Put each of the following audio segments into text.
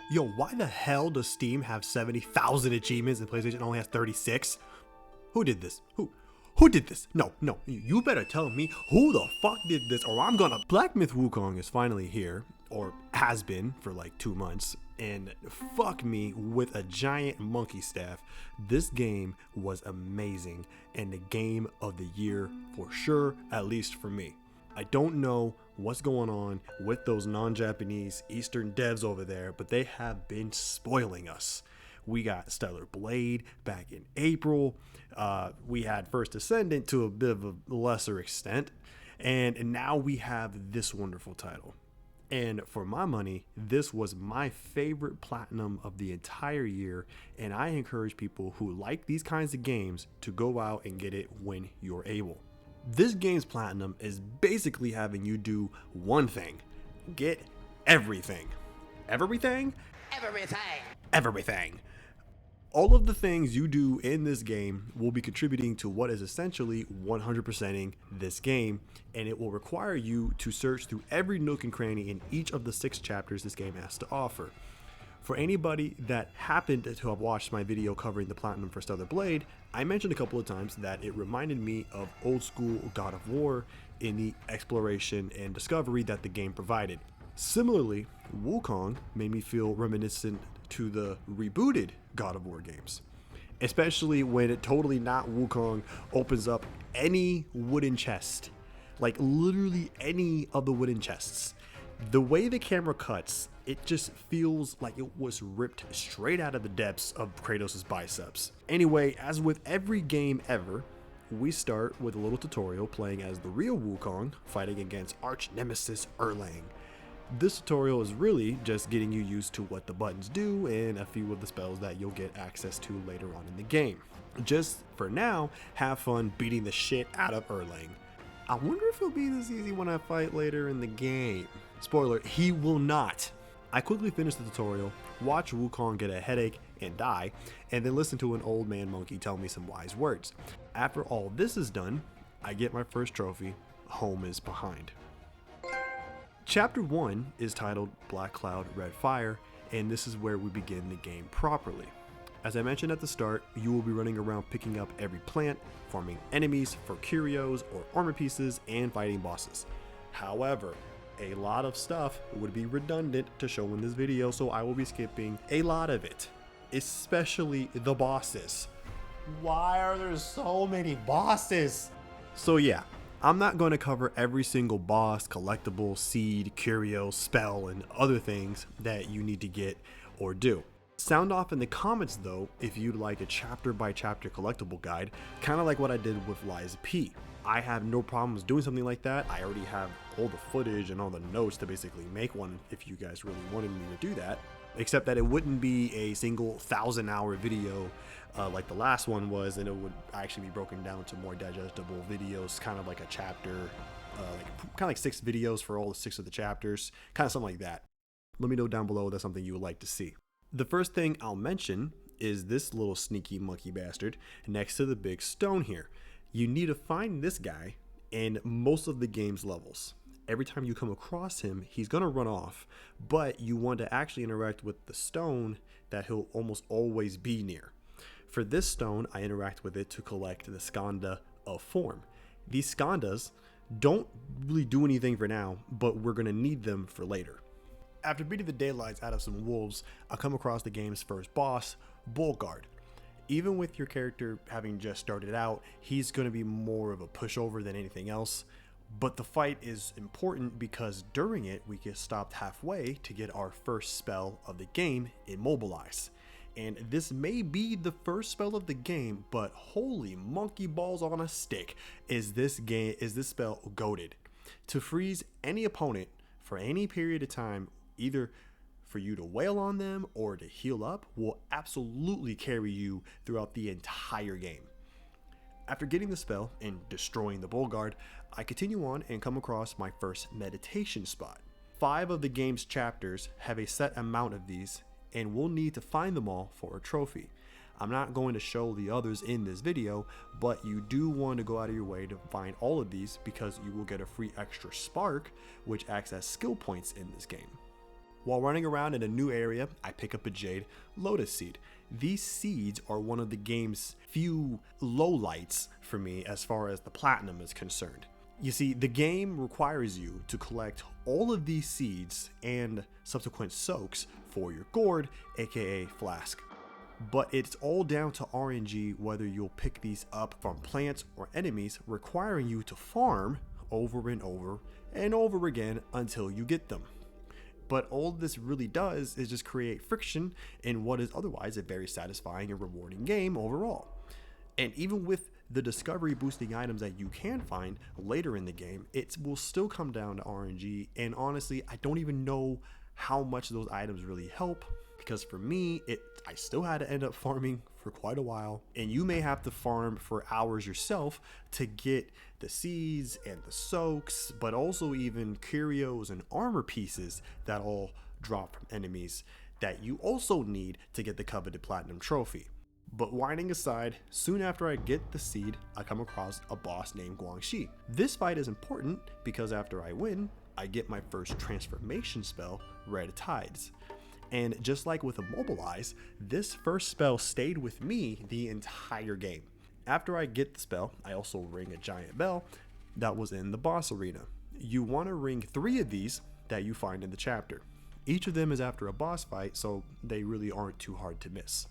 Yo, why the hell does Steam have 70,000 achievements and PlayStation only has 36? Who did this? Who did this? No, you better tell me who the fuck did this or I'm gonna... Black Myth Wukong is finally here, or has been for like 2 months, and fuck me with a giant monkey staff. This game was amazing and the game of the year for sure, at least for me. I don't know what's going on with those non-Japanese Eastern devs over there, but they have been spoiling us. We got Stellar Blade back in April. We had First Ascendant to a bit of a lesser extent. And now we have this wonderful title. And for my money, this was my favorite platinum of the entire year. And I encourage people who like these kinds of games to go out and get it when you're able. This game's platinum is basically having you do one thing: get everything. Everything? Everything. All of the things you do in this game will be contributing to what is essentially 100%ing this game, and it will require you to search through every nook and cranny in each of the 6 chapters this game has to offer. For anybody that happened to have watched my video covering the platinum for Stellar Blade, I mentioned a couple of times that it reminded me of old school God of War in the exploration and discovery that the game provided. Similarly, Wukong made me feel reminiscent to the rebooted God of War games, especially when it totally not Wukong opens up any wooden chest, like literally any of the wooden chests. The way the camera cuts, it just feels like it was ripped straight out of the depths of Kratos' biceps. Anyway, as with every game ever, we start with a little tutorial playing as the real Wukong fighting against arch nemesis Erland. This tutorial is really just getting you used to what the buttons do and a few of the spells that you'll get access to later on in the game. Just for now, have fun beating the shit out of Erland. I wonder if it'll be this easy when I fight later in the game. Spoiler, he will not. I quickly finish the tutorial, watch Wukong get a headache and die, and then listen to an old man monkey tell me some wise words. After all this is done, I get my first trophy. Home is behind. Chapter 1 is titled Black Cloud, Red Fire, and this is where we begin the game properly. As I mentioned at the start, you will be running around picking up every plant, farming enemies for curios or armor pieces, and fighting bosses. However, a lot of stuff would be redundant to show in this video, so I will be skipping a lot of it, especially the bosses. Why are there so many bosses? So yeah, I'm not going to cover every single boss, collectible, seed, curio, spell, and other things that you need to get or do. Sound off in the comments though if you'd like a chapter by chapter collectible guide, kind of like what I did with Liza P. I have no problems doing something like that. I already have all the footage and all the notes to basically make one if you guys really wanted me to do that. Except that it wouldn't be a single 1,000-hour video like the last one was, and it would actually be broken down to more digestible videos, kind of like a chapter, kind of like 6 videos for all 6 of the chapters, kind of something like that. Let me know down below if that's something you would like to see. The first thing I'll mention is this little sneaky monkey bastard next to the big stone here. You need to find this guy in most of the game's levels. Every time you come across him, he's gonna run off, but you want to actually interact with the stone that he'll almost always be near. For this stone, I interact with it to collect the skanda of form. These skandas don't really do anything for now, but we're gonna need them for later. After beating the daylights out of some wolves, I'll come across the game's first boss, Bolgard. Even with your character having just started out, he's going to be more of a pushover than anything else. But the fight is important because during it, we get stopped halfway to get our first spell of the game, Immobilize. And this may be the first spell of the game, but holy monkey balls on a stick is this spell goated. To freeze any opponent for any period of time, either for you to wail on them or to heal up, will absolutely carry you throughout the entire game. After getting the spell and destroying the Bolgard, I continue on and come across my first meditation spot. 5 of the game's chapters have a set amount of these, and we'll need to find them all for a trophy. I'm not going to show the others in this video, but you do want to go out of your way to find all of these because you will get a free extra spark, which acts as skill points in this game. While running around in a new area, I pick up a jade lotus seed. These seeds are one of the game's few lowlights for me as far as the platinum is concerned. You see, the game requires you to collect all of these seeds and subsequent soaks for your gourd, aka flask. But it's all down to RNG whether you'll pick these up from plants or enemies, requiring you to farm over and over and over again until you get them. But all this really does is just create friction in what is otherwise a very satisfying and rewarding game overall. And even with the discovery boosting items that you can find later in the game, it will still come down to RNG. And honestly, I don't even know how much those items really help, because for me, I still had to end up farming for quite a while, and you may have to farm for hours yourself to get the seeds and the soaks, but also even curios and armor pieces that all drop from enemies that you also need to get the coveted platinum trophy. But whining aside, soon after I get the seed, I come across a boss named Guangxi. This fight is important because after I win, I get my first transformation spell, Red Tides. And just like with Immobilize, this first spell stayed with me the entire game. After I get the spell, I also ring a giant bell that was in the boss arena. You want to ring 3 of these that you find in the chapter. Each of them is after a boss fight, so they really aren't too hard to miss.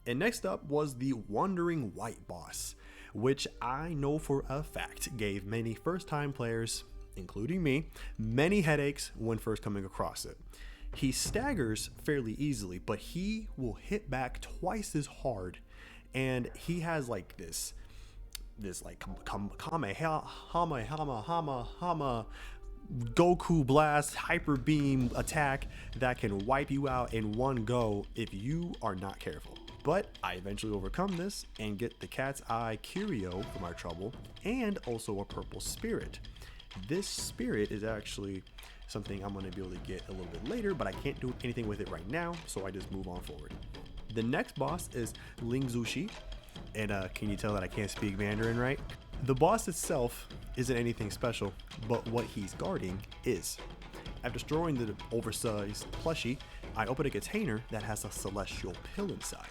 And next up was the Wandering White boss, which I know for a fact gave many first-time players, including me, many headaches when first coming across it. He staggers fairly easily, but he will hit back twice as hard, and he has like this like Kamehameha Goku blast hyper beam attack that can wipe you out in one go if you are not careful. But I eventually overcome this and get the cat's eye curio for my trouble, and also a purple spirit. This spirit is actually something I'm going to be able to get a little bit later, but I can't do anything with it right now, so I just move on forward. The next boss is Ling Zushi, and can you tell that I can't speak Mandarin right? The boss itself isn't anything special, but what he's guarding is. After destroying the oversized plushie, I open a container that has a celestial pill inside.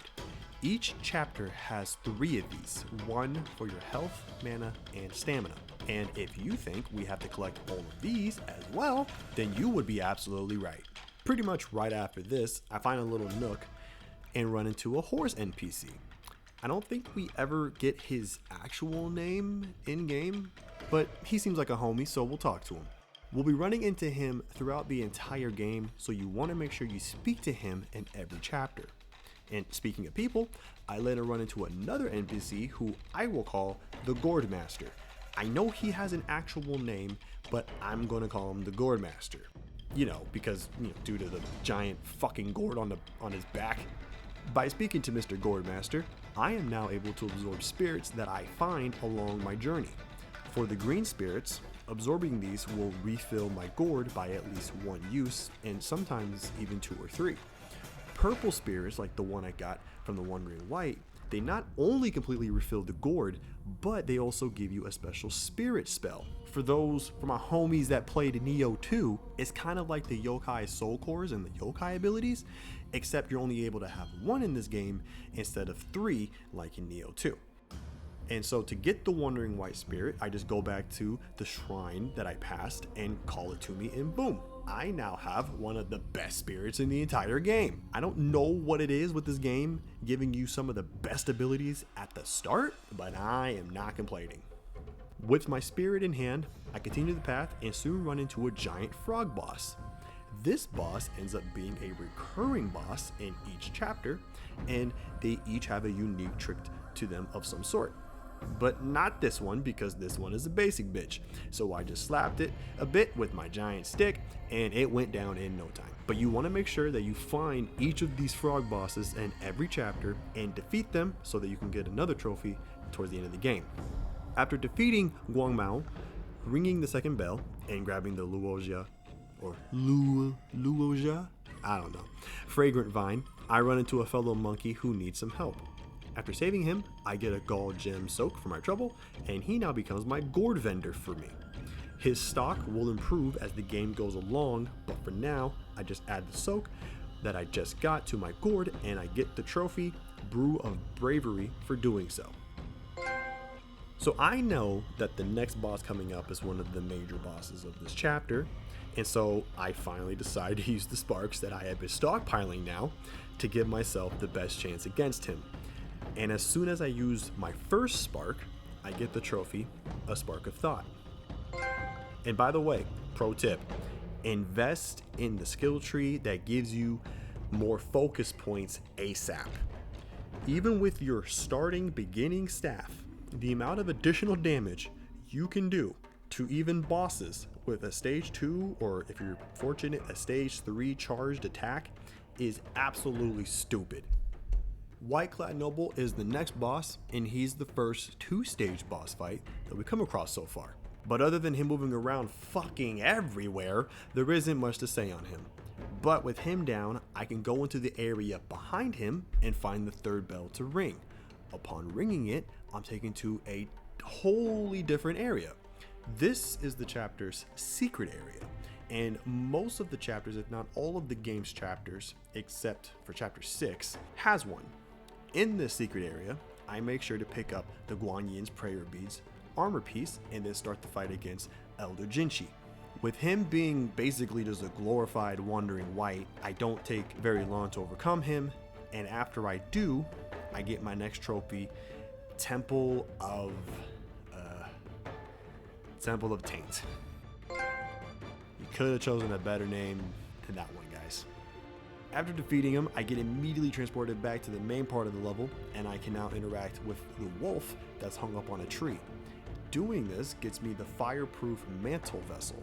Each chapter has 3 of these, one for your health, mana, and stamina. And if you think we have to collect all of these as well, then you would be absolutely right. Pretty much right after this, I find a little nook and run into a horse NPC. I don't think we ever get his actual name in game, but he seems like a homie, so we'll talk to him. We'll be running into him throughout the entire game, so you want to make sure you speak to him in every chapter. And speaking of people, I later run into another NPC who I will call the Gourd Master. I know he has an actual name, but I'm gonna call him the Gourd Master. You know, because due to the giant fucking gourd on his back. By speaking to Mr. Gourd Master, I am now able to absorb spirits that I find along my journey. For the green spirits, absorbing these will refill my gourd by at least 1 use, and sometimes even 2 or 3. Purple spirits, like the one I got from the Wandering White, they not only completely refill the gourd, but they also give you a special spirit spell. For my homies that played Neo 2, it's kind of like the yokai soul cores and the yokai abilities, except you're only able to have 1 in this game instead of 3 like in Neo 2. And so to get the Wandering White spirit, I just go back to the shrine that I passed and call it to me, and boom, I now have one of the best spirits in the entire game. I don't know what it is with this game giving you some of the best abilities at the start, but I am not complaining. With my spirit in hand, I continue the path and soon run into a giant frog boss. This boss ends up being a recurring boss in each chapter, and they each have a unique trick to them of some sort. But not this one, because this one is a basic bitch. So I just slapped it a bit with my giant stick and it went down in no time. But you want to make sure that you find each of these frog bosses in every chapter and defeat them so that you can get another trophy towards the end of the game. After defeating Guangmao, ringing the second bell, and grabbing the Luoja, or Luoja, I don't know, fragrant vine, I run into a fellow monkey who needs some help. After saving him, I get a gold gem soak for my trouble, and he now becomes my gourd vendor for me. His stock will improve as the game goes along, but for now, I just add the soak that I just got to my gourd and I get the trophy, Brew of Bravery, for doing so. So I know that the next boss coming up is one of the major bosses of this chapter, and so I finally decide to use the sparks that I have been stockpiling now to give myself the best chance against him. And as soon as I use my first spark, I get the trophy, a Spark of Thought. And by the way, pro tip, invest in the skill tree that gives you more focus points ASAP. Even with your starting beginning staff, the amount of additional damage you can do to even bosses with a stage 2 or, if you're fortunate, a stage 3 charged attack is absolutely stupid. Whiteclad Noble is the next boss, and he's the first 2-stage boss fight that we come across so far. But other than him moving around fucking everywhere, there isn't much to say on him. But with him down, I can go into the area behind him and find the third bell to ring. Upon ringing it, I'm taken to a wholly different area. This is the chapter's secret area, and most of the chapters, if not all of the game's chapters, except for chapter 6, has one. In this secret area, I make sure to pick up the Guan Yin's prayer beads, armor piece, and then start the fight against Elder Jinchi. With him being basically just a glorified wandering wight, I don't take very long to overcome him, and after I do, I get my next trophy, Temple of Taint. You could have chosen a better name than that one, guys. After defeating him, I get immediately transported back to the main part of the level, and I can now interact with the wolf that's hung up on a tree. Doing this gets me the fireproof mantle vessel.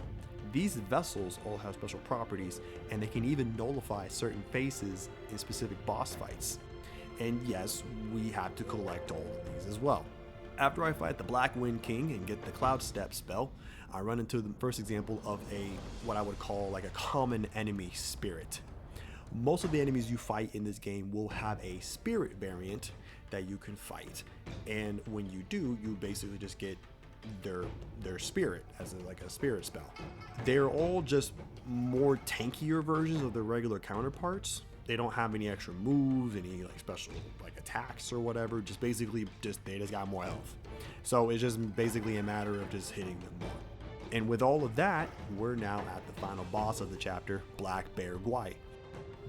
These vessels all have special properties, and they can even nullify certain phases in specific boss fights. And yes, we have to collect all of these as well. After I fight the Black Wind King and get the Cloud Step spell, I run into the first example of what I would call like a common enemy spirit. Most of the enemies you fight in this game will have a spirit variant that you can fight, and when you do, you basically just get their spirit as like a spirit spell. They're all just more tankier versions of their regular counterparts. They don't have any extra moves, any like special like attacks or whatever. They just got more health. So it's just basically a matter of just hitting them more. And with all of that, we're now at the final boss of the chapter, Black Bear Guai.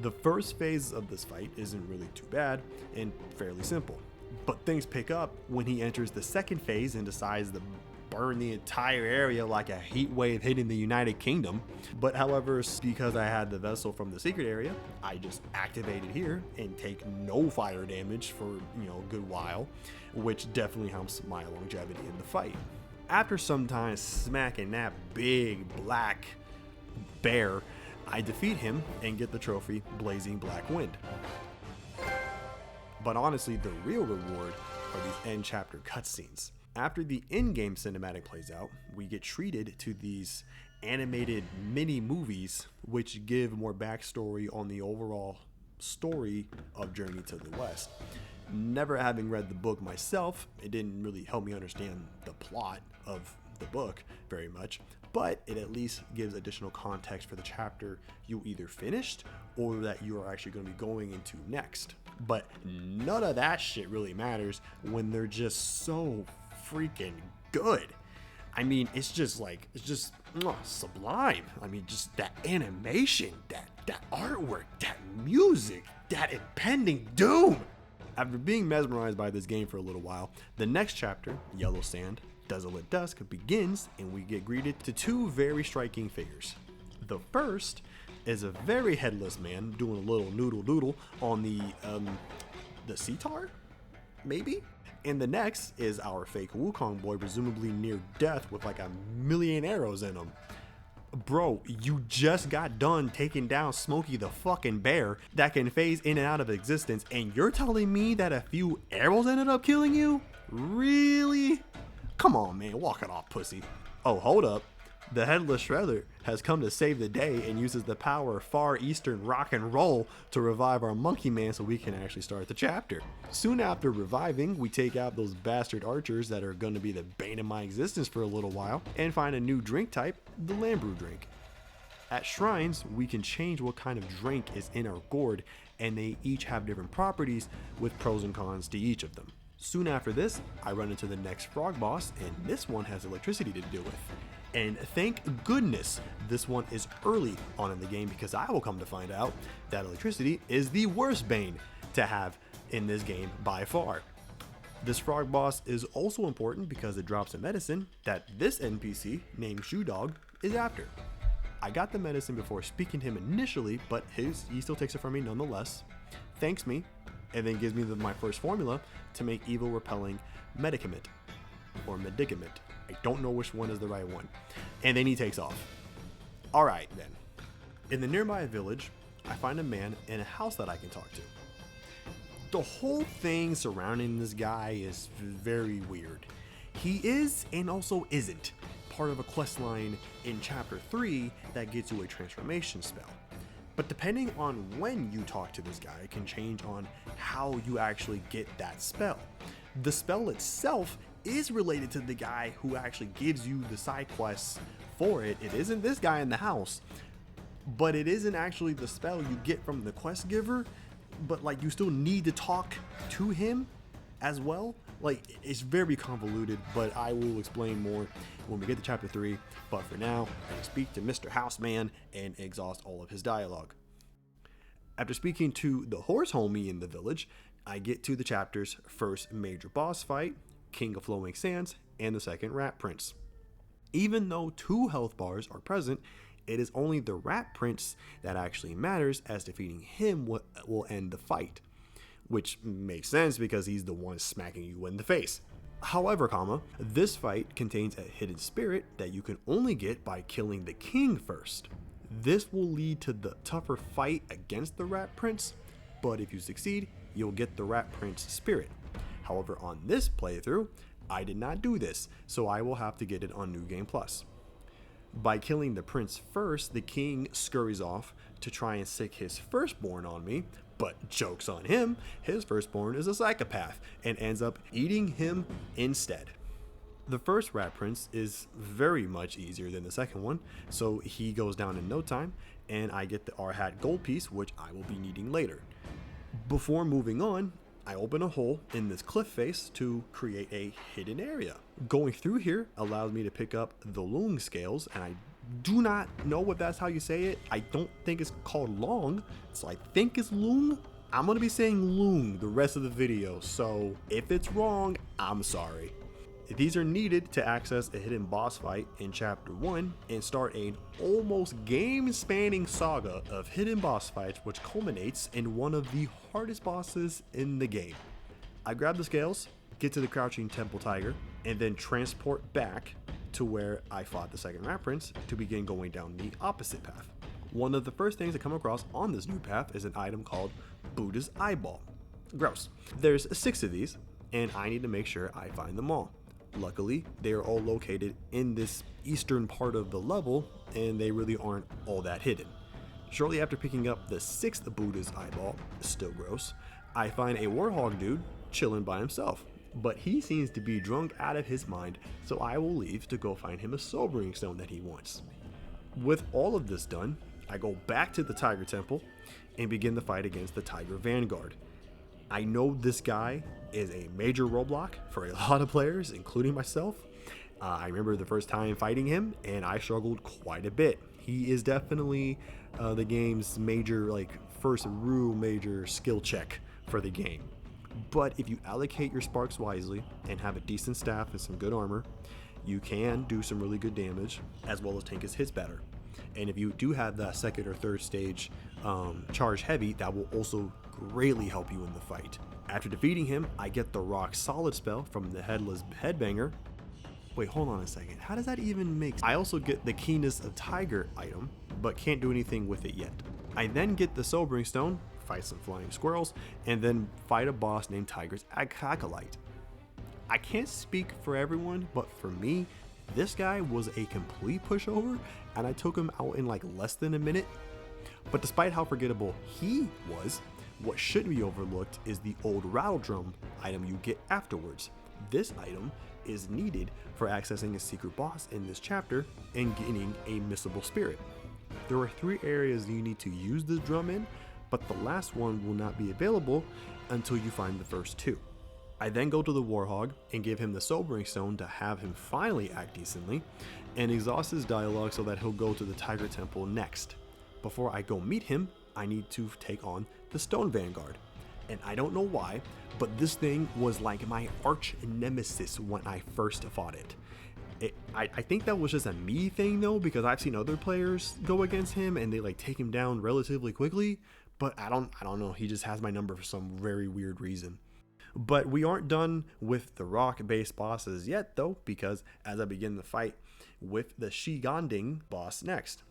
The first phase of this fight isn't really too bad and fairly simple, but things pick up when he enters the second phase and decides to burn the entire area like a heat wave hitting the United Kingdom. But however, because I had the vessel from the secret area, I just activate it here and take no fire damage for a good while, which definitely helps my longevity in the fight. After some time smacking that big black bear, I defeat him and get the trophy Blazing Black Wind. But honestly, the real reward are these end chapter cutscenes. After the in-game cinematic plays out, we get treated to these animated mini movies which give more backstory on the overall story of Journey to the West. Never having read the book myself, it didn't really help me understand the plot of the book very much, but it at least gives additional context for the chapter you either finished or that you are actually going to be going into next. But none of that shit really matters when they're just so freaking good. I mean, it's just sublime. I mean, just that animation, that artwork, that music, that impending doom. After being mesmerized by this game for a little while, the next chapter, Yellow Sand, Desolate Dusk, begins, and we get greeted to two very striking figures. The first is a very headless man doing a little noodle doodle on the sitar, maybe? And the next is our fake Wukong boy, presumably near death with like a million arrows in him. Bro, you just got done taking down Smokey the fucking bear that can phase in and out of existence, and you're telling me that a few arrows ended up killing you? Really? Come on, man, walk it off, pussy. Oh, hold up. The Headless Shredder has come to save the day and uses the power of Far Eastern rock and roll to revive our monkey man so we can actually start the chapter. Soon after reviving, we take out those bastard archers that are going to be the bane of my existence for a little while and find a new drink type, the Lambrou drink. At shrines, we can change what kind of drink is in our gourd, and they each have different properties with pros and cons to each of them. Soon after this, I run into the next frog boss, and this one has electricity to deal with. And thank goodness this one is early on in the game, because I will come to find out that electricity is the worst bane to have in this game by far. This frog boss is also important because it drops a medicine that this NPC named Shoe Dog is after. I got the medicine before speaking to him initially, but he still takes it from me nonetheless, thanks me, and then gives me my first formula to make evil repelling medicament. I don't know which one is the right one. And then he takes off. Alright then. In the nearby village, I find a man in a house that I can talk to. The whole thing surrounding this guy is very weird. He is and also isn't part of a quest line in chapter 3 that gets you a transformation spell. But depending on when you talk to this guy can change on how you actually get that spell. The spell itself is related to the guy who actually gives you the side quests for it. It isn't this guy in the house, but it isn't actually the spell you get from the quest giver, but like you still need to talk to him as well. Like, it's very convoluted, but I will explain more when we get to chapter 3. But for now, I can speak to Mr. Houseman and exhaust all of his dialogue. After speaking to the horse homie in the village, I get to the chapter's first major boss fight, King of Flowing Sands, and the second Rat Prince. Even though 2 health bars are present, it is only the Rat Prince that actually matters, as defeating him will end the fight. Which makes sense because he's the one smacking you in the face. However, this fight contains a hidden spirit that you can only get by killing the king first. This will lead to the tougher fight against the Rat Prince, but if you succeed, you'll get the Rat Prince spirit. However, on this playthrough, I did not do this, so I will have to get it on New Game Plus. By killing the prince first, the king scurries off to try and sick his firstborn on me, but joke's on him, his firstborn is a psychopath and ends up eating him instead. The first Rat Prince is very much easier than the second one, so he goes down in no time, and I get the R-Hat gold piece, which I will be needing later. Before moving on, I open a hole in this cliff face to create a hidden area. Going through here allows me to pick up the loong scales, and I do not know if that's how you say it. I don't think it's called long, so I think it's loong. I'm gonna be saying loong the rest of the video, so if it's wrong, I'm sorry. These are needed to access a hidden boss fight in chapter 1 and start an almost game-spanning saga of hidden boss fights, which culminates in one of the hardest bosses in the game. I grab the scales, get to the crouching temple tiger, and then transport back to where I fought the second Rat Prince to begin going down the opposite path. One of the first things I come across on this new path is an item called Buddha's Eyeball. Gross. There's 6 of these, and I need to make sure I find them all. Luckily, they are all located in this eastern part of the level, and they really aren't all that hidden. Shortly after picking up the 6th Buddha's Eyeball, still gross, I find a Warhog dude chilling by himself. But he seems to be drunk out of his mind, so I will leave to go find him a sobering stone that he wants. With all of this done, I go back to the Tiger Temple and begin the fight against the Tiger Vanguard. I know this guy is a major roadblock for a lot of players, including myself. I remember the first time fighting him, and I struggled quite a bit. He is definitely the game's first real major skill check for the game. But if you allocate your sparks wisely and have a decent staff and some good armor, you can do some really good damage, as well as tank his hits better. And if you do have that second or third stage charge heavy, that will also greatly help you in the fight. After defeating him, I get the rock solid spell from the headless headbanger. Wait, hold on a second. How does that even make sense? I also get the keenness of tiger item, but can't do anything with it yet. I then get the sobering stone, fight some flying squirrels, and then fight a boss named Tiger's Acolyte. I can't speak for everyone, but for me, This guy was a complete pushover, and I took him out in like less than a minute. But despite how forgettable he was, what shouldn't be overlooked is the old rattle drum item you get afterwards. This item is needed for accessing a secret boss in this chapter and getting a missable spirit. There are 3 areas you need to use the drum in, but the last one will not be available until you find the first 2. I then go to the Warhog and give him the Sobering Stone to have him finally act decently, and exhaust his dialogue so that he'll go to the Tiger Temple next. Before I go meet him, I need to take on the Stone Vanguard. And I don't know why, but this thing was like my arch nemesis when I first fought it. I think that was just a me thing though, because I've seen other players go against him and they like take him down relatively quickly, but I don't know, he just has my number for some very weird reason. But we aren't done with the rock based bosses yet though, because as I begin the fight with the Shiganding boss next.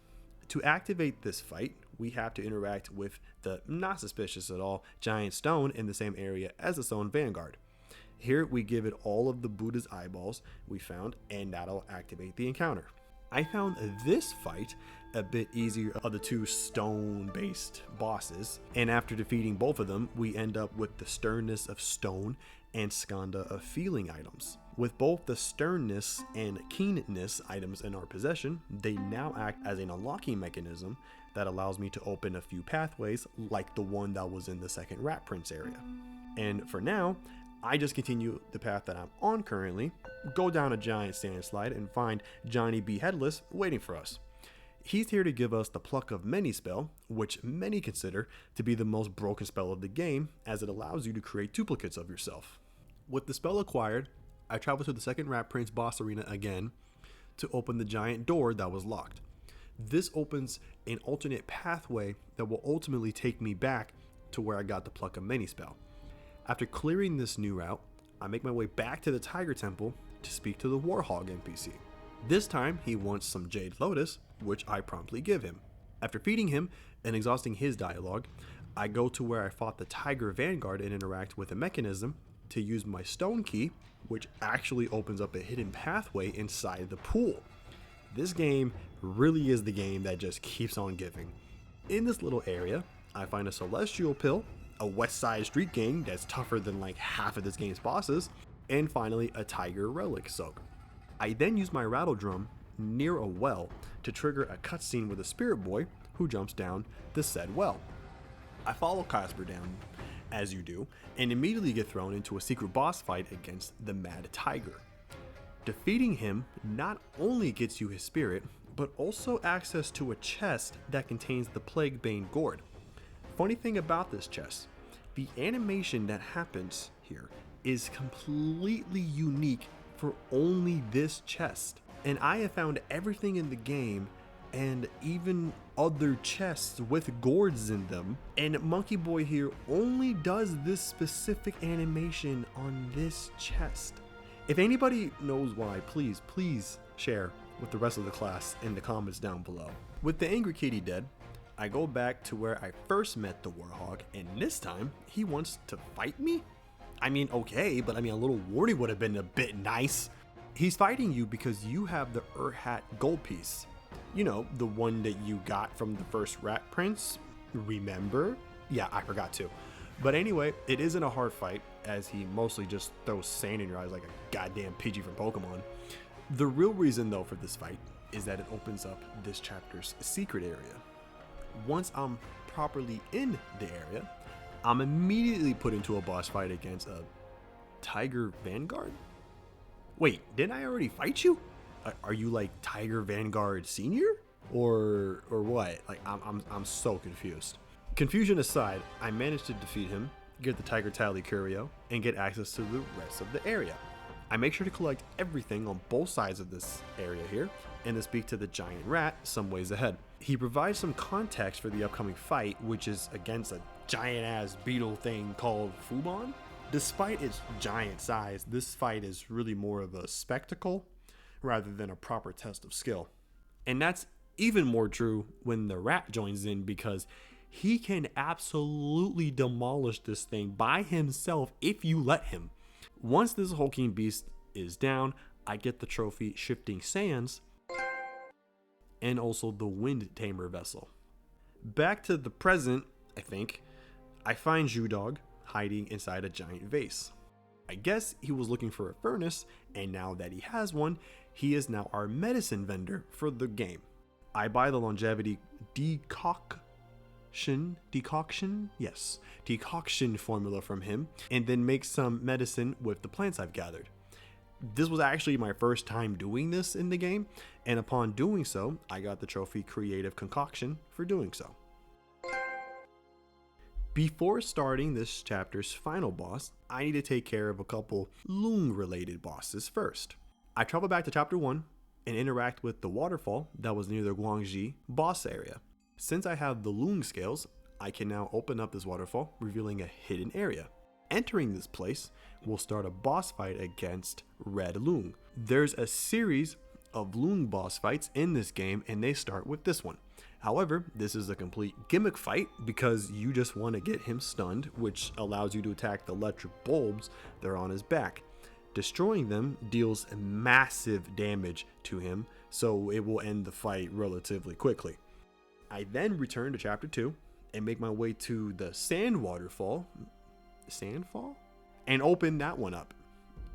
To activate this fight, we have to interact with the not suspicious at all giant stone in the same area as the Stone Vanguard. Here we give it all of the Buddha's eyeballs we found, and that'll activate the encounter. I found this fight a bit easier of the 2 stone based bosses, and after defeating both of them, we end up with the sternness of stone and skanda of feeling items. With both the sternness and keenness items in our possession, they now act as an unlocking mechanism that allows me to open a few pathways like the one that was in the second Rat Prince area. And for now, I just continue the path that I'm on currently, go down a giant sand slide and find Johnny B. Headless waiting for us. He's here to give us the Pluck of Many spell, which many consider to be the most broken spell of the game, as it allows you to create duplicates of yourself. With the spell acquired, I travel to the second Rat Prince boss arena again to open the giant door that was locked. This opens an alternate pathway that will ultimately take me back to where I got the Pluck of Many spell. After clearing this new route, I make my way back to the Tiger Temple to speak to the Warhog NPC. This time he wants some Jade Lotus, which I promptly give him. After feeding him and exhausting his dialogue, I go to where I fought the Tiger Vanguard and interact with a mechanism to use my stone key, which actually opens up a hidden pathway inside the pool. This game really is the game that just keeps on giving. In this little area, I find a Celestial Pill, a West Side Street Gang that's tougher than like half of this game's bosses, and finally a Tiger Relic Soak. I then use my rattle drum near a well to trigger a cutscene with a spirit boy who jumps down the said well. I follow Casper down, as you do, and immediately get thrown into a secret boss fight against the Mad Tiger. Defeating him not only gets you his spirit, but also access to a chest that contains the Plaguebane Gourd. Funny thing about this chest, the animation that happens here is completely unique for only this chest. And I have found everything in the game and even other chests with gourds in them, and Monkey Boy here only does this specific animation on this chest. If anybody knows why, please share with the rest of the class in the comments down below. With the Angry Kitty dead, I go back to where I first met the Warhog, and this time he wants to fight me? I mean, okay, but I mean, a little warning would have been a bit nice. He's fighting you because you have the Hat gold piece. You know, the one that you got from the first Rat Prince, remember? Yeah, I forgot to. But anyway, it isn't a hard fight, as he mostly just throws sand in your eyes like a goddamn Pidgey from Pokemon. The real reason though for this fight is that it opens up this chapter's secret area. Once I'm properly in the area, I'm immediately put into a boss fight against a Tiger Vanguard? Wait, didn't I already fight you? Are you like Tiger Vanguard Senior? Or what? Like I'm so confused. Confusion aside, I managed to defeat him, get the Tiger Tally Curio, and get access to the rest of the area. I make sure to collect everything on both sides of this area here, and to speak to the giant rat some ways ahead. He provides some context for the upcoming fight, which is against a giant ass beetle thing called Fubon. Despite its giant size, this fight is really more of a spectacle rather than a proper test of skill. And that's even more true when the rat joins in, because he can absolutely demolish this thing by himself if you let him. Once this hulking beast is down, I get the trophy Shifting Sands and also the Wind Tamer vessel. Back to the present, I think, I find Dog hiding inside a giant vase. I guess he was looking for a furnace, and now that he has one, he is now our medicine vendor for the game. I buy the longevity decoction formula from him, and then make some medicine with the plants I've gathered. This was actually my first time doing this in the game, and upon doing so, I got the trophy Creative Concoction for doing so. Before starting this chapter's final boss, I need to take care of a couple loong related bosses first. I travel back to chapter 1 and interact with the waterfall that was near the Guangxi boss area. Since I have the loong scales, I can now open up this waterfall, revealing a hidden area. Entering this place will start a boss fight against Red Loong. There's a series of loong boss fights in this game, and they start with this one. However, this is a complete gimmick fight because you just want to get him stunned, which allows you to attack the electric bulbs that are on his back. Destroying them deals massive damage to him, so it will end the fight relatively quickly. I then return to chapter 2 and make my way to the sand waterfall, and open that one up.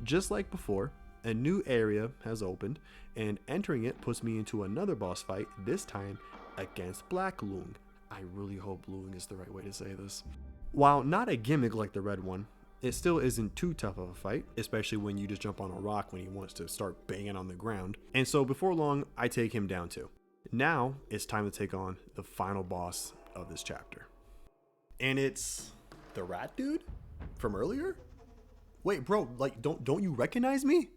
Just like before, a new area has opened, and entering it puts me into another boss fight, this time against Black Loong. I really hope Loong is the right way to say this. While not a gimmick like the red one, it still isn't too tough of a fight, especially when you just jump on a rock when he wants to start banging on the ground. And so before long, I take him down too. Now it's time to take on the final boss of this chapter. And it's the rat dude from earlier? Wait, bro, like don't you recognize me?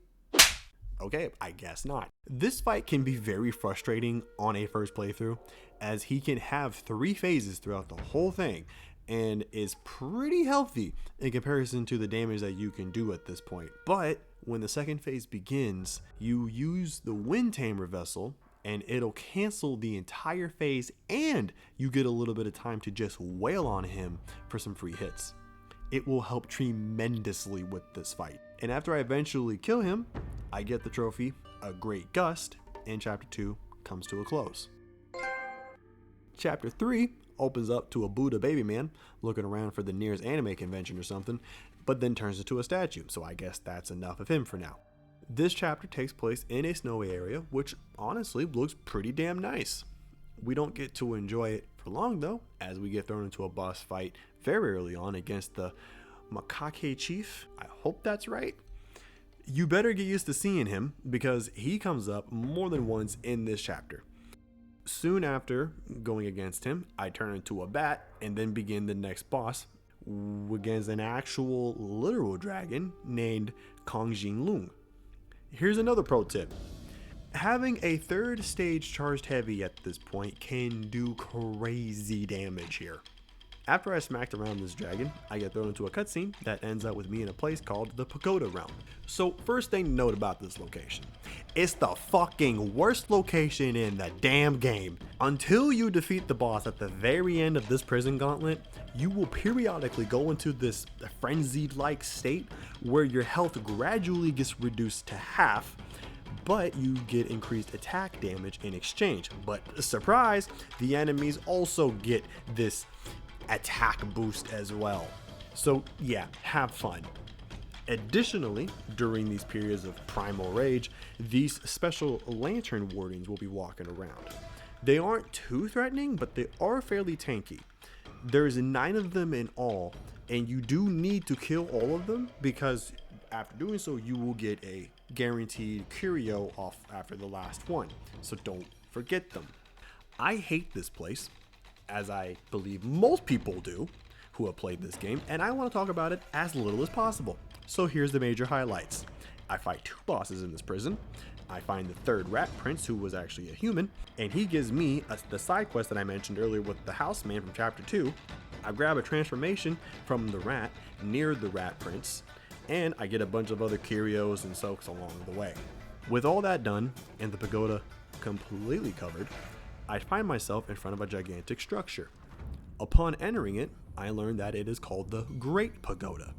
Okay, I guess not. This fight can be very frustrating on a first playthrough, as he can have 3 phases throughout the whole thing and is pretty healthy in comparison to the damage that you can do at this point. But when the second phase begins, you use the Wind Tamer vessel and it'll cancel the entire phase, and you get a little bit of time to just wail on him for some free hits. It will help tremendously with this fight. And after I eventually kill him, I get the trophy A Great Gust, and chapter 2 comes to a close. Chapter 3 opens up to a Buddha baby man looking around for the nearest anime convention or something, but then turns into a statue, so I guess that's enough of him for now. This chapter takes place in a snowy area, which honestly looks pretty damn nice. We don't get to enjoy it for long though, as we get thrown into a boss fight very early on against the Macaque Chief. I hope that's right. You better get used to seeing him because he comes up more than once in this chapter. Soon after going against him, I turn into a bat and then begin the next boss against an actual literal dragon named Kongjin Loong. Here's another pro tip. Having a 3rd stage charged heavy at this point can do crazy damage here. After I smacked around this dragon, I get thrown into a cutscene that ends up with me in a place called the Pagoda Realm. So first thing to note about this location, it's the fucking worst location in the damn game. Until you defeat the boss at the very end of this prison gauntlet, you will periodically go into this frenzied-like state where your health gradually gets reduced to half, but you get increased attack damage in exchange. But surprise, the enemies also get this attack boost as well. So yeah, have fun. Additionally, during these periods of primal rage, these special lantern wardens will be walking around. They aren't too threatening, but they are fairly tanky. There's 9 of them in all, and you do need to kill all of them because after doing so, you will get a guaranteed curio off after the last one. So don't forget them. I hate this place, as I believe most people do who have played this game, and I want to talk about it as little as possible. So here's the major highlights. I fight 2 bosses in this prison. I find the 3rd rat prince, who was actually a human, and he gives me the side quest that I mentioned earlier with the houseman from chapter 2. I grab a transformation from the rat near the rat prince, and I get a bunch of other curios and soaks along the way. With all that done and the pagoda completely covered, I find myself in front of a gigantic structure. Upon entering it, I learn that it is called the Great Pagoda.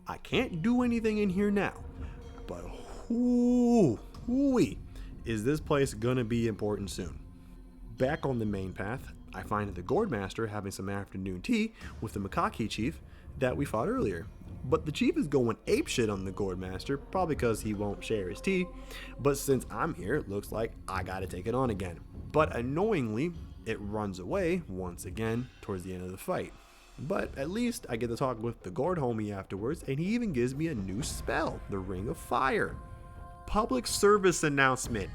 I can't do anything in here now, but Ooh-wee. Is this place gonna be important soon? Back on the main path, I find the Gourd Master having some afternoon tea with the Macaque Chief that we fought earlier. But the Chief is going apeshit on the Gourd Master, probably because he won't share his tea. But since I'm here, it looks like I gotta take it on again. But annoyingly, it runs away once again towards the end of the fight. But at least I get to talk with the Gourd homie afterwards, and he even gives me a new spell, the Ring of Fire. Public service announcement.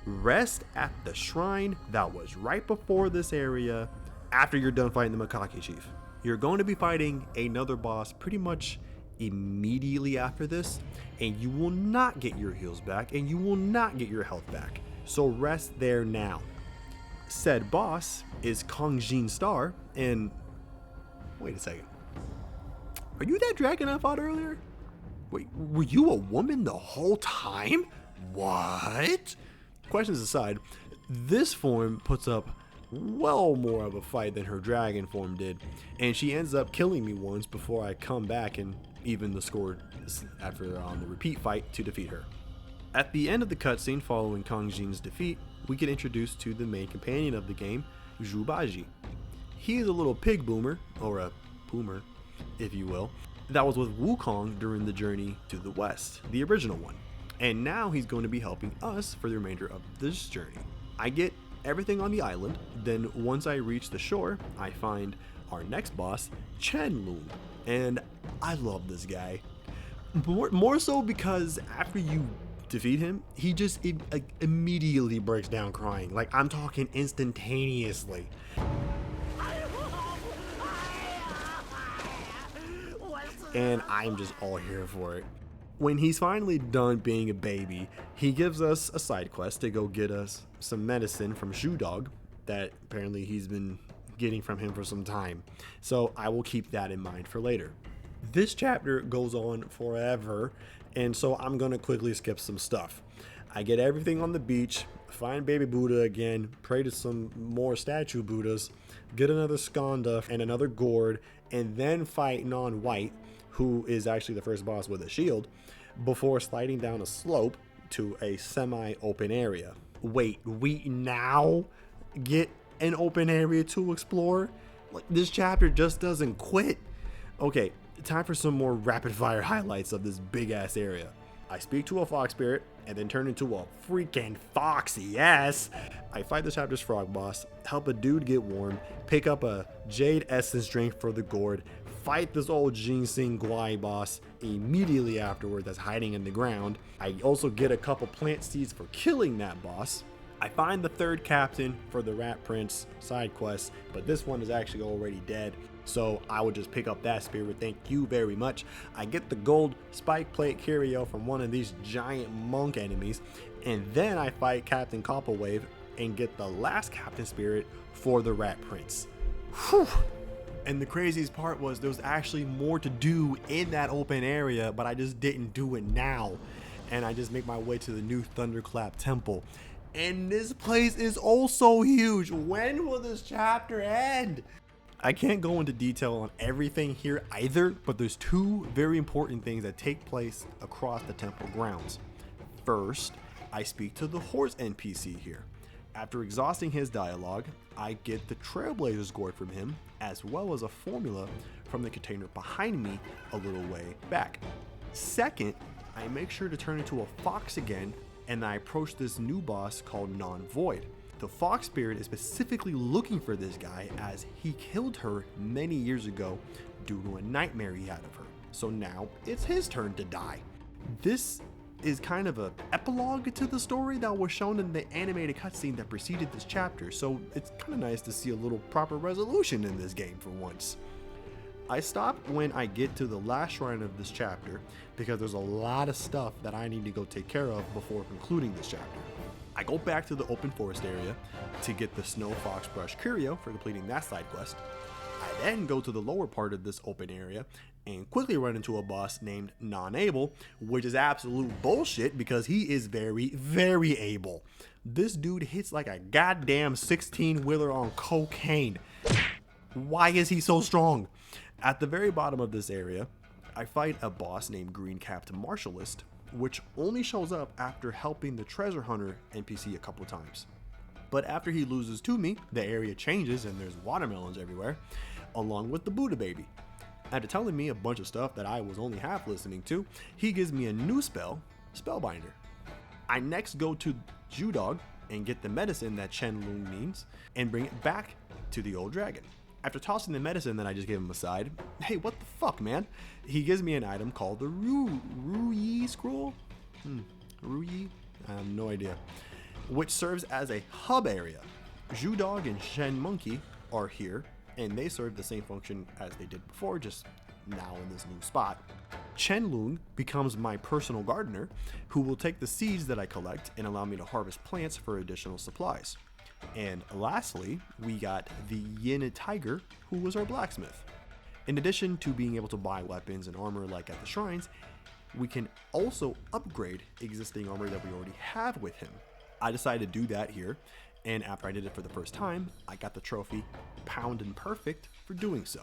Rest at the shrine that was right before this area after you're done fighting the Macaque Chief. You're going to be fighting another boss pretty much immediately after this, and you will not get your heals back and you will not get your health back. So rest there now. Said boss is Kong Jin Star, and wait a second. Are you that dragon I fought earlier? Wait, were you a woman the whole time? What? Questions aside, this form puts up well more of a fight than her dragon form did, and she ends up killing me once before I come back and even the score after the repeat fight to defeat her. At the end of the cutscene following Kong Jin's defeat, we get introduced to the main companion of the game, Zhu Baji. He is a little pig boomer, or a boomer, if you will, that was with Wukong during the journey to the west, the original one. And now he's going to be helping us for the remainder of this journey. I get everything on the island, then once I reach the shore, I find our next boss, Loong. And I love this guy. More so because after you defeat him, he just immediately breaks down crying. Like, I'm talking instantaneously. And I'm just all here for it. When he's finally done being a baby, he gives us a side quest to go get us some medicine from Shoe Dog that apparently he's been getting from him for some time. So I will keep that in mind for later. This chapter goes on forever, and so I'm gonna quickly skip some stuff. I get everything on the beach, find baby Buddha again, pray to some more statue Buddhas, get another Skanda and another Gourd, and then fight Non-White, who is actually the first boss with a shield, before sliding down a slope to a semi-open area. Wait, we now get an open area to explore? Like, this chapter just doesn't quit. Okay, time for some more rapid fire highlights of this big ass area. I speak to a fox spirit and then turn into a freaking fox, yes! I fight the chapter's frog boss, help a dude get warm, pick up a jade essence drink for the Gourd, fight this old ginseng guai boss immediately afterward that's hiding in the ground. I also get a couple plant seeds for killing that boss. I find the third captain for the Rat Prince side quest, but this one is actually already dead, so I would just pick up that spirit, thank you very much. I get the gold spike plate curio from one of these giant monk enemies, and then I fight Captain Copperwave and get the last captain spirit for the Rat Prince. Whew. And the craziest part was there was actually more to do in that open area, but I just didn't do it now. And I just make my way to the new Thunderclap Temple. And this place is also huge. When will this chapter end? I can't go into detail on everything here either, but there's two very important things that take place across the temple grounds. First, I speak to the horse NPC here. After exhausting his dialogue, I get the Trailblazer's Gourd from him, as well as a formula from the container behind me a little way back. Second, I make sure to turn into a fox again, and I approach this new boss called Non-Void. The fox spirit is specifically looking for this guy as he killed her many years ago due to a nightmare he had of her. So now it's his turn to die. This is kind of an epilogue to the story that was shown in the animated cutscene that preceded this chapter, so it's kind of nice to see a little proper resolution in this game for once. I stop when I get to the last shrine of this chapter because there's a lot of stuff that I need to go take care of before concluding this chapter. I go back to the open forest area to get the Snow Fox Brush Curio for completing that side quest. I then go to the lower part of this open area and quickly run into a boss named Non-Able, which is absolute bullshit because he is very, very able. This dude hits like a goddamn 16-wheeler on cocaine. Why is he so strong? At the very bottom of this area, I fight a boss named Green Capped Martialist, which only shows up after helping the treasure hunter NPC a couple times. But after he loses to me, the area changes and there's watermelons everywhere, along with the Buddha baby. After telling me a bunch of stuff that I was only half listening to, he gives me a new spell, Spellbinder. I next go to Judog and get the medicine that Chen Lung needs and bring it back to the old dragon. After tossing the medicine that I just gave him aside, hey, what the fuck, man? He gives me an item called the Ruyi scroll? Ruyi? I have no idea. Which serves as a hub area. Judog and Shen Monkey are here, and they serve the same function as they did before, just now in this new spot. Chen Lung becomes my personal gardener, who will take the seeds that I collect and allow me to harvest plants for additional supplies. And lastly, we got the Yin Tiger, who was our blacksmith. In addition to being able to buy weapons and armor like at the shrines, we can also upgrade existing armor that we already have with him. I decided to do that here, and after I did it for the first time, I got the trophy Pound and Perfect for doing so.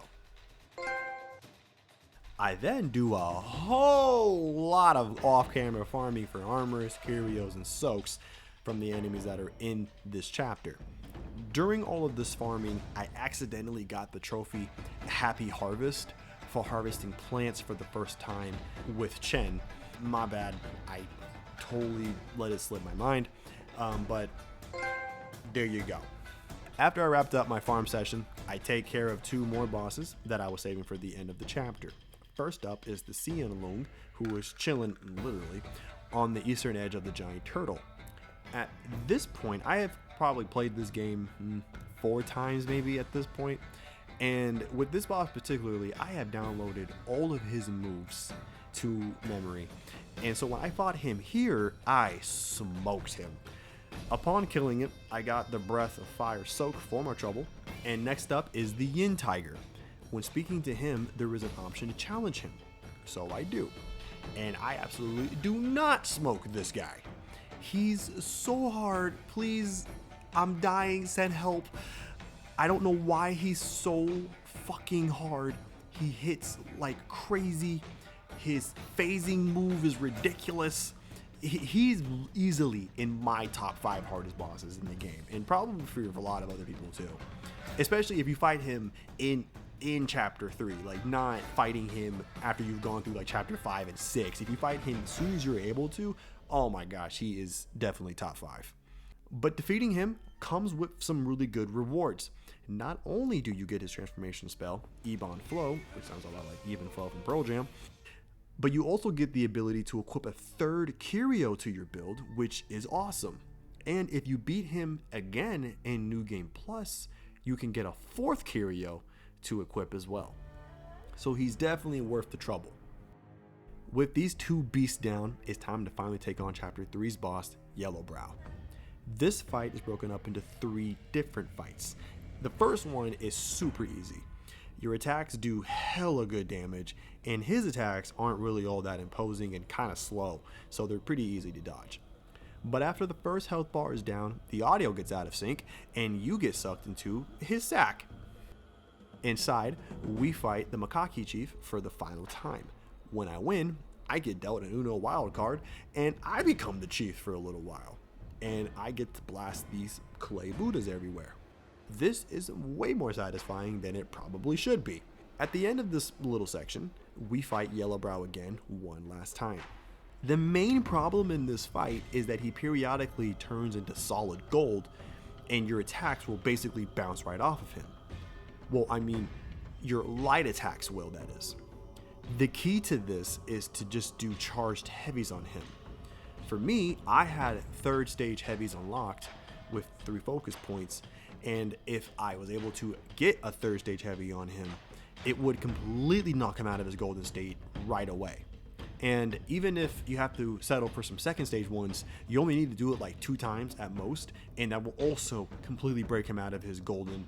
I then do a whole lot of off-camera farming for armors, curios, and soaks from the enemies that are in this chapter. During all of this farming, I accidentally got the trophy Happy Harvest for harvesting plants for the first time with Chen. My bad, I totally let it slip my mind, but there you go. After I wrapped up my farm session, I take care of 2 more bosses that I was saving for the end of the chapter. First up is the Xian Loong, who is chilling, literally, on the eastern edge of the giant turtle. At this point, I have probably played this game 4 times maybe at this point, and with this boss particularly, I have downloaded all of his moves to memory, and so when I fought him here, I smoked him. Upon killing it, I got the Breath of Fire Soak for my trouble, and next up is the Yin Tiger. When speaking to him, there is an option to challenge him, so I do, and I absolutely do not smoke this guy. He's so hard. Please, I'm dying. Send help. I don't know why he's so fucking hard. He hits like crazy. His phasing move is ridiculous. He's easily in my top 5 hardest bosses in the game, and probably for a lot of other people too. Especially if you fight him in chapter 3, like not fighting him after you've gone through like chapter 5 and 6. If you fight him as soon as you're able to, oh my gosh, he is definitely top 5. But defeating him comes with some really good rewards. Not only do you get his transformation spell, Ebon Flow, which sounds a lot like Even Flow from Pearl Jam, but you also get the ability to equip a 3rd curio to your build, which is awesome. And if you beat him again in New Game Plus, you can get a 4th curio to equip as well. So he's definitely worth the trouble. With these 2 beasts down, it's time to finally take on Chapter 3's boss, Yellowbrow. This fight is broken up into 3 different fights. The first one is super easy. Your attacks do hella good damage, and his attacks aren't really all that imposing and kind of slow, so they're pretty easy to dodge. But after the first health bar is down, the audio gets out of sync, and you get sucked into his sack. Inside, we fight the Makaki Chief for the final time. When I win, I get dealt an Uno wild card, and I become the chief for a little while. And I get to blast these clay Buddhas everywhere. This is way more satisfying than it probably should be. At the end of this little section, we fight Yellowbrow again one last time. The main problem in this fight is that he periodically turns into solid gold, and your attacks will basically bounce right off of him. Well, I mean, your light attacks will, that is. The key to this is to just do charged heavies on him. For me, I had 3rd stage heavies unlocked with 3 focus points, and if I was able to get a 3rd stage heavy on him, it would completely knock him out of his golden state right away. And even if you have to settle for some 2nd stage ones, you only need to do it like 2 times at most, and that will also completely break him out of his golden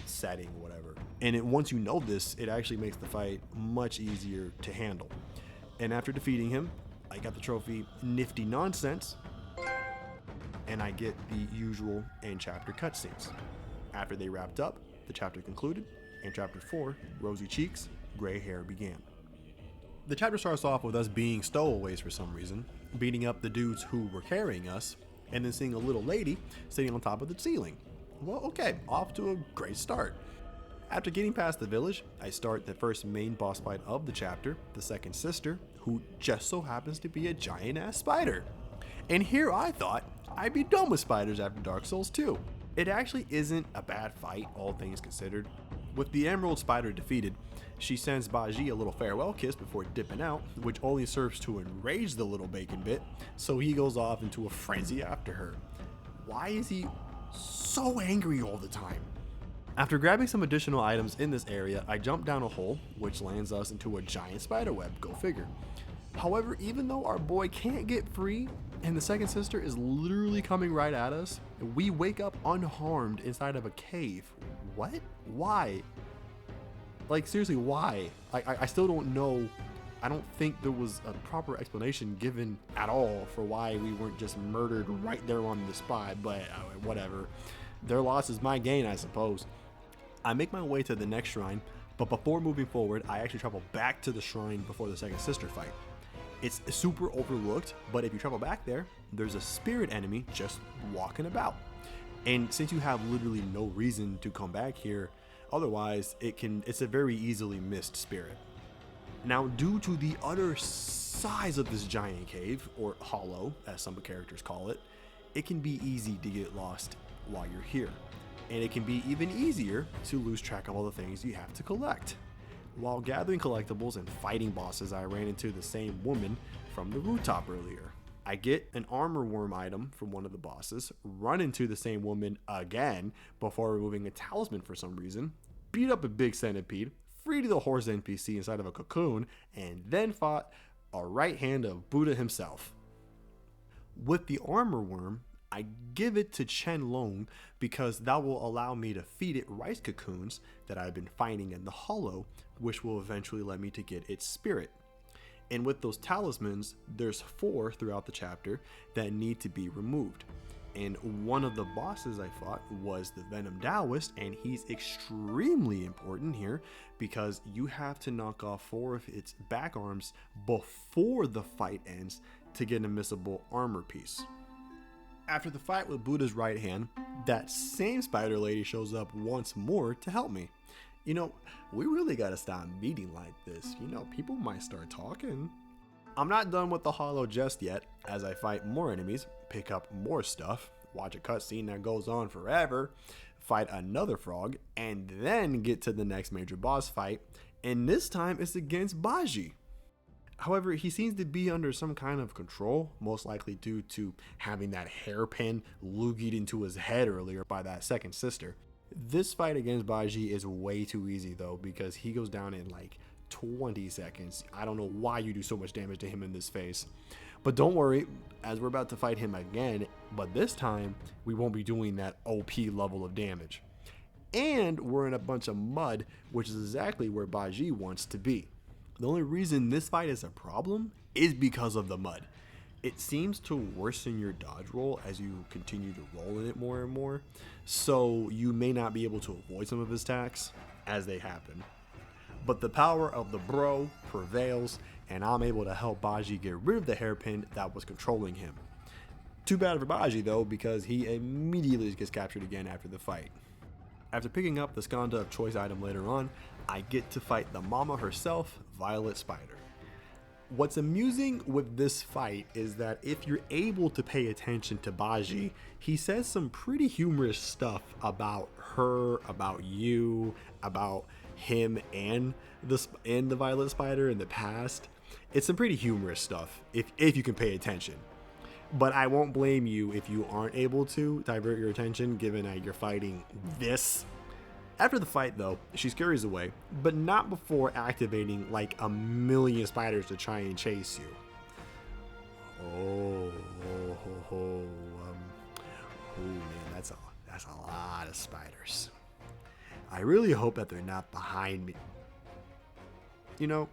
setting, whatever. And once you know this, it actually makes the fight much easier to handle. And after defeating him, I got the trophy Nifty Nonsense, and I get the usual end chapter cutscenes. After they wrapped up, the chapter concluded, and chapter 4, Rosy Cheeks, Gray Hair began. The chapter starts off with us being stowaways for some reason, beating up the dudes who were carrying us, and then seeing a little lady sitting on top of the ceiling. Well, okay, off to a great start. After getting past the village, I start the first main boss fight of the chapter, the second sister, who just so happens to be a giant ass spider. And here I thought I'd be done with spiders after Dark Souls 2. It actually isn't a bad fight, all things considered. With the Emerald Spider defeated, she sends Baji a little farewell kiss before dipping out, which only serves to enrage the little bacon bit, so he goes off into a frenzy after her. Why is he so angry all the time? After grabbing some additional items in this area, I jump down a hole, which lands us into a giant spider web, go figure. However, even though our boy can't get free, and the second sister is literally coming right at us, we wake up unharmed inside of a cave. What? Why? Like, seriously, why? I still don't know. I don't think there was a proper explanation given at all for why we weren't just murdered right there on the spot, but whatever. Their loss is my gain, I suppose. I make my way to the next shrine, but before moving forward, I actually travel back to the shrine before the second sister fight. It's super overlooked, but if you travel back there, there's a spirit enemy just walking about. And since you have literally no reason to come back here, otherwise it's a very easily missed spirit. Now, due to the utter size of this giant cave, or hollow, as some characters call it, it can be easy to get lost while you're here. And it can be even easier to lose track of all the things you have to collect. While gathering collectibles and fighting bosses, I ran into the same woman from the rooftop earlier. I get an armor worm item from one of the bosses, run into the same woman again before removing a talisman for some reason, beat up a big centipede, freed the horse NPC inside of a cocoon, and then fought a right hand of Buddha himself. With the armor worm, I give it to Loong because that will allow me to feed it rice cocoons that I've been finding in the hollow, which will eventually let me to get its spirit. And with those talismans, there's 4 throughout the chapter that need to be removed. And one of the bosses I fought was the Venom Taoist, and he's extremely important here because you have to knock off 4 of its back arms before the fight ends to get a missable armor piece. After the fight with Buddha's right hand, that same spider lady shows up once more to help me. You know, we really gotta stop meeting like this. You know, people might start talking. I'm not done with the hollow just yet, as I fight more enemies, pick up more stuff, watch a cutscene that goes on forever, fight another frog, and then get to the next major boss fight, and this time it's against Baji. However, he seems to be under some kind of control, most likely due to having that hairpin loogied into his head earlier by that second sister. This fight against Baji is way too easy though, because he goes down in like 20 seconds. I don't know why you do so much damage to him in this phase. But don't worry, as we're about to fight him again, but this time we won't be doing that OP level of damage. And we're in a bunch of mud, which is exactly where Baji wants to be. The only reason this fight is a problem is because of the mud. It seems to worsen your dodge roll as you continue to roll in it more and more, so you may not be able to avoid some of his attacks as they happen. But the power of the bro prevails, and I'm able to help Baji get rid of the hairpin that was controlling him. Too bad for Baji though, because he immediately gets captured again after the fight. After picking up the Skanda of Choice item later on, I get to fight the mama herself, Violet Spider. What's amusing with this fight is that if you're able to pay attention to Baji, he says some pretty humorous stuff about her, about you, about him and the Violet Spider in the past. It's some pretty humorous stuff if you can pay attention. But I won't blame you if you aren't able to divert your attention given that you're fighting this. After the fight though, she scurries away, but not before activating like a million spiders to try and chase you. Oh man, that's a lot of spiders. I really hope that they're not behind me. You know,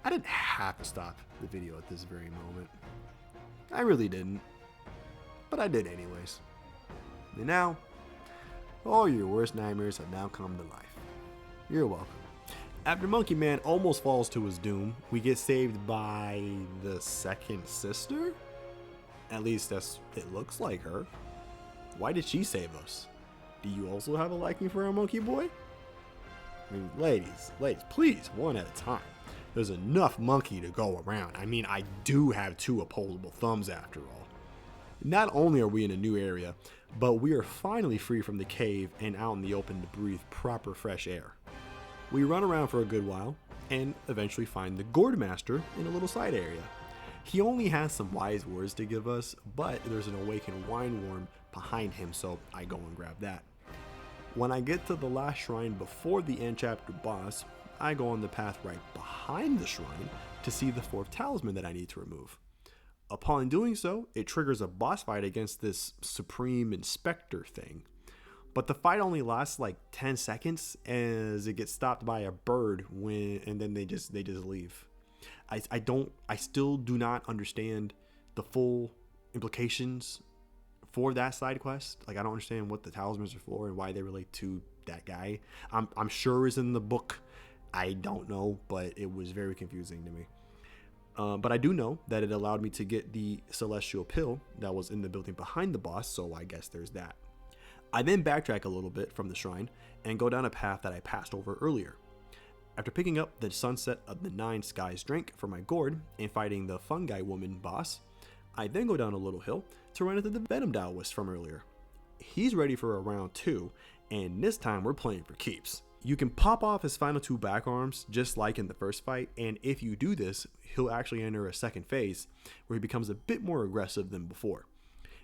I didn't have to stop the video at this very moment. I really didn't, but I did anyways. And now, all your worst nightmares have now come to life. You're welcome. After Monkey Man almost falls to his doom, we get saved by the second sister? At least it looks like her. Why did she save us? Do you also have a liking for our monkey boy? I mean, ladies, please, one at a time. There's enough monkey to go around. I mean, I do have 2 opposable thumbs after all. Not only are we in a new area, but we are finally free from the cave and out in the open to breathe proper fresh air. We run around for a good while and eventually find the Gourd Master in a little side area. He only has some wise words to give us, but there's an awakened wine worm behind him, so I go and grab that. When I get to the last shrine before the end chapter boss, I go on the path right behind the shrine to see the 4th talisman that I need to remove. Upon doing so, it triggers a boss fight against this Supreme Inspector thing. But the fight only lasts like 10 seconds as it gets stopped by a bird and then they just leave. I still do not understand the full implications for that side quest. Like, I don't understand what the talismans are for and why they relate to that guy. I'm sure it's in the book. I don't know, but it was very confusing to me. But I do know that it allowed me to get the celestial pill that was in the building behind the boss, so I guess there's that. I then backtrack a little bit from the shrine and go down a path that I passed over earlier. After picking up the Sunset of the 9 Skies drink for my gourd and fighting the fungi woman boss, I then go down a little hill to run into the Venom Taoist from earlier. He's ready for a round 2, and this time we're playing for keeps. You can pop off his final 2 back arms just like in the first fight, and if you do this, he'll actually enter a second phase where he becomes a bit more aggressive than before.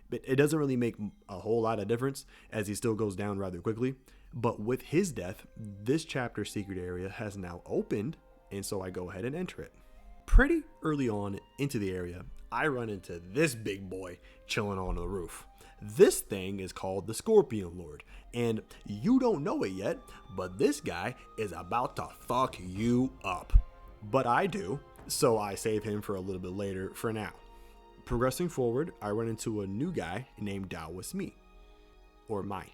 But it doesn't really make a whole lot of difference as he still goes down rather quickly. But with his death, this chapter's secret area has now opened, and so I go ahead and enter it. Pretty early on into the area, I run into this big boy chilling on the roof. This thing is called the Scorpion Lord, and you don't know it yet, but this guy is about to fuck you up. But I do, so I save him for a little bit later for now. Progressing forward, I run into a new guy named Taoist Me. Or Mai.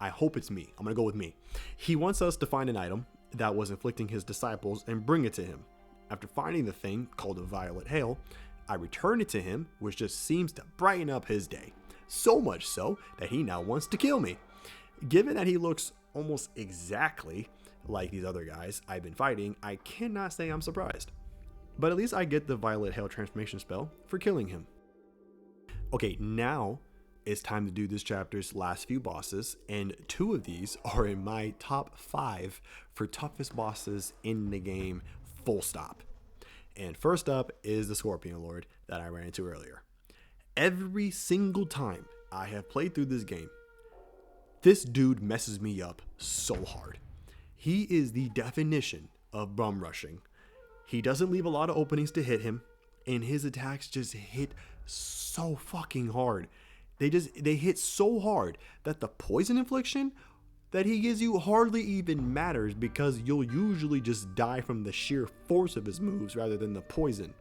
I hope it's me. I'm gonna go with me. He wants us to find an item that was inflicting his disciples and bring it to him. After finding the thing called a Violet Hail, I return it to him, which just seems to brighten up his day. So much so that he now wants to kill me. Given that he looks almost exactly like these other guys I've been fighting, I cannot say I'm surprised. But at least I get the Violet Hail transformation spell for killing him. Okay, now it's time to do this chapter's last few bosses, and 2 of these are in my top 5 for toughest bosses in the game, full stop. And first up is the Scorpion Lord that I ran into earlier. Every single time I have played through this game, this dude messes me up so hard. He is the definition of bum rushing. He doesn't leave a lot of openings to hit him, and his attacks just hit so fucking hard. They hit so hard that the poison infliction that he gives you hardly even matters, because you'll usually just die from the sheer force of his moves rather than the poison.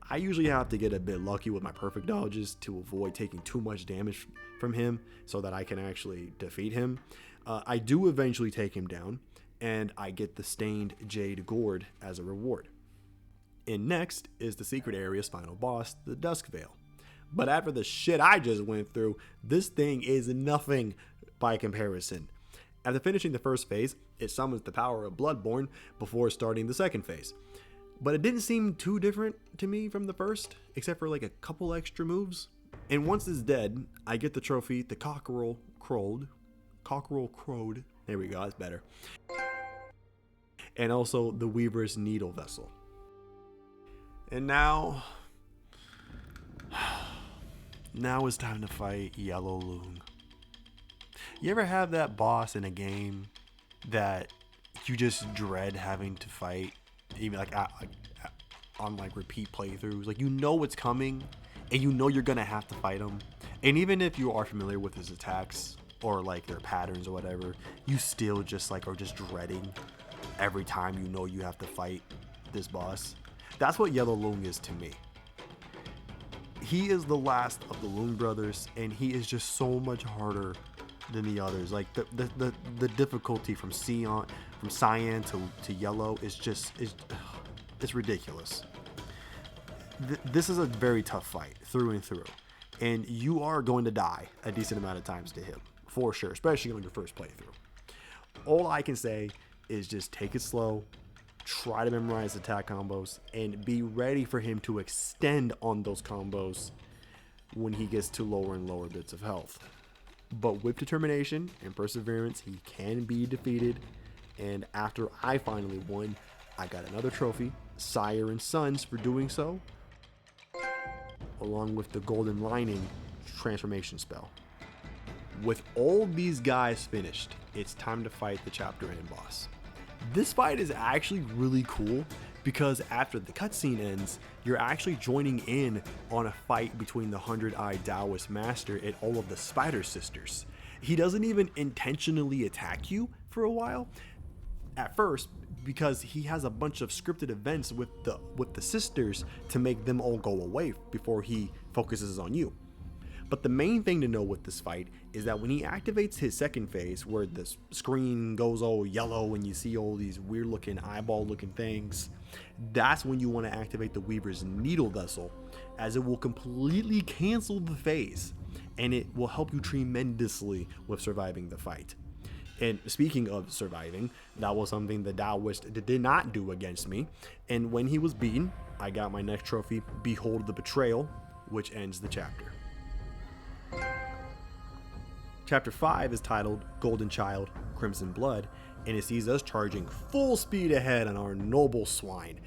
I usually have to get a bit lucky with my perfect dodges to avoid taking too much damage from him so that I can actually defeat him. I do eventually take him down, and I get the stained jade gourd as a reward. And next is the secret area's final boss, the Dusk Veil. But after the shit I just went through, this thing is nothing by comparison. After finishing the first phase, it summons the power of Bloodborne before starting the second phase. But it didn't seem too different to me from the first, except for like a couple extra moves. And once it's dead, I get the trophy, the Cockerel Crowed. There we go, that's better. And also the Weaver's Needle Vessel. And now it's time to fight Yellow Loong. You ever have that boss in a game that you just dread having to fight, even like on like repeat playthroughs? Like, you know what's coming, and you know you're gonna have to fight him. And even if you are familiar with his attacks or like their patterns or whatever, you still just like are just dreading every time you know you have to fight this boss. That's what Yellow Loong is to me. He is the last of the Loong brothers, and he is just so much harder than the others. Like the difficulty from cyan to yellow is just it's ridiculous. This is a very tough fight through and through, and you are going to die a decent amount of times to him for sure, especially on your first playthrough. All I can say is just take it slow, try to memorize attack combos, and be ready for him to extend on those combos when he gets to lower and lower bits of health. But with determination and perseverance, he can be defeated. And after I finally won, I got another trophy, Sire and Sons, for doing so, along with the Golden Lining transformation spell. With all these guys finished, it's time to fight the chapter end boss. This fight is actually really cool because after the cutscene ends, you're actually joining in on a fight between the 100-eyed Taoist master and all of the Spider Sisters. He doesn't even intentionally attack you for a while at first because he has a bunch of scripted events with the sisters to make them all go away before he focuses on you. But the main thing to know with this fight is that when he activates his second phase, where the screen goes all yellow and you see all these weird looking eyeball looking things, that's when you want to activate the Weaver's Needle Vessel, as it will completely cancel the phase and it will help you tremendously with surviving the fight. And speaking of surviving, that was something the Taoist did not do against me. And when he was beaten, I got my next trophy, Behold the Betrayal, which ends the chapter. Chapter 5 is titled Golden Child, Crimson Blood, and it sees us charging full speed ahead on our noble swine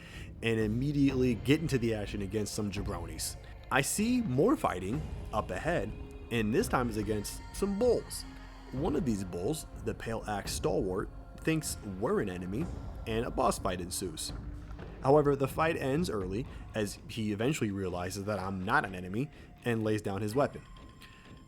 and immediately get into the action against some jabronis. I see more fighting up ahead, and this time is against some bulls. One of these bulls, the Pale Axe Stalwart, thinks we're an enemy, and a boss fight ensues. However, the fight ends early as he eventually realizes that I'm not an enemy and lays down his weapon.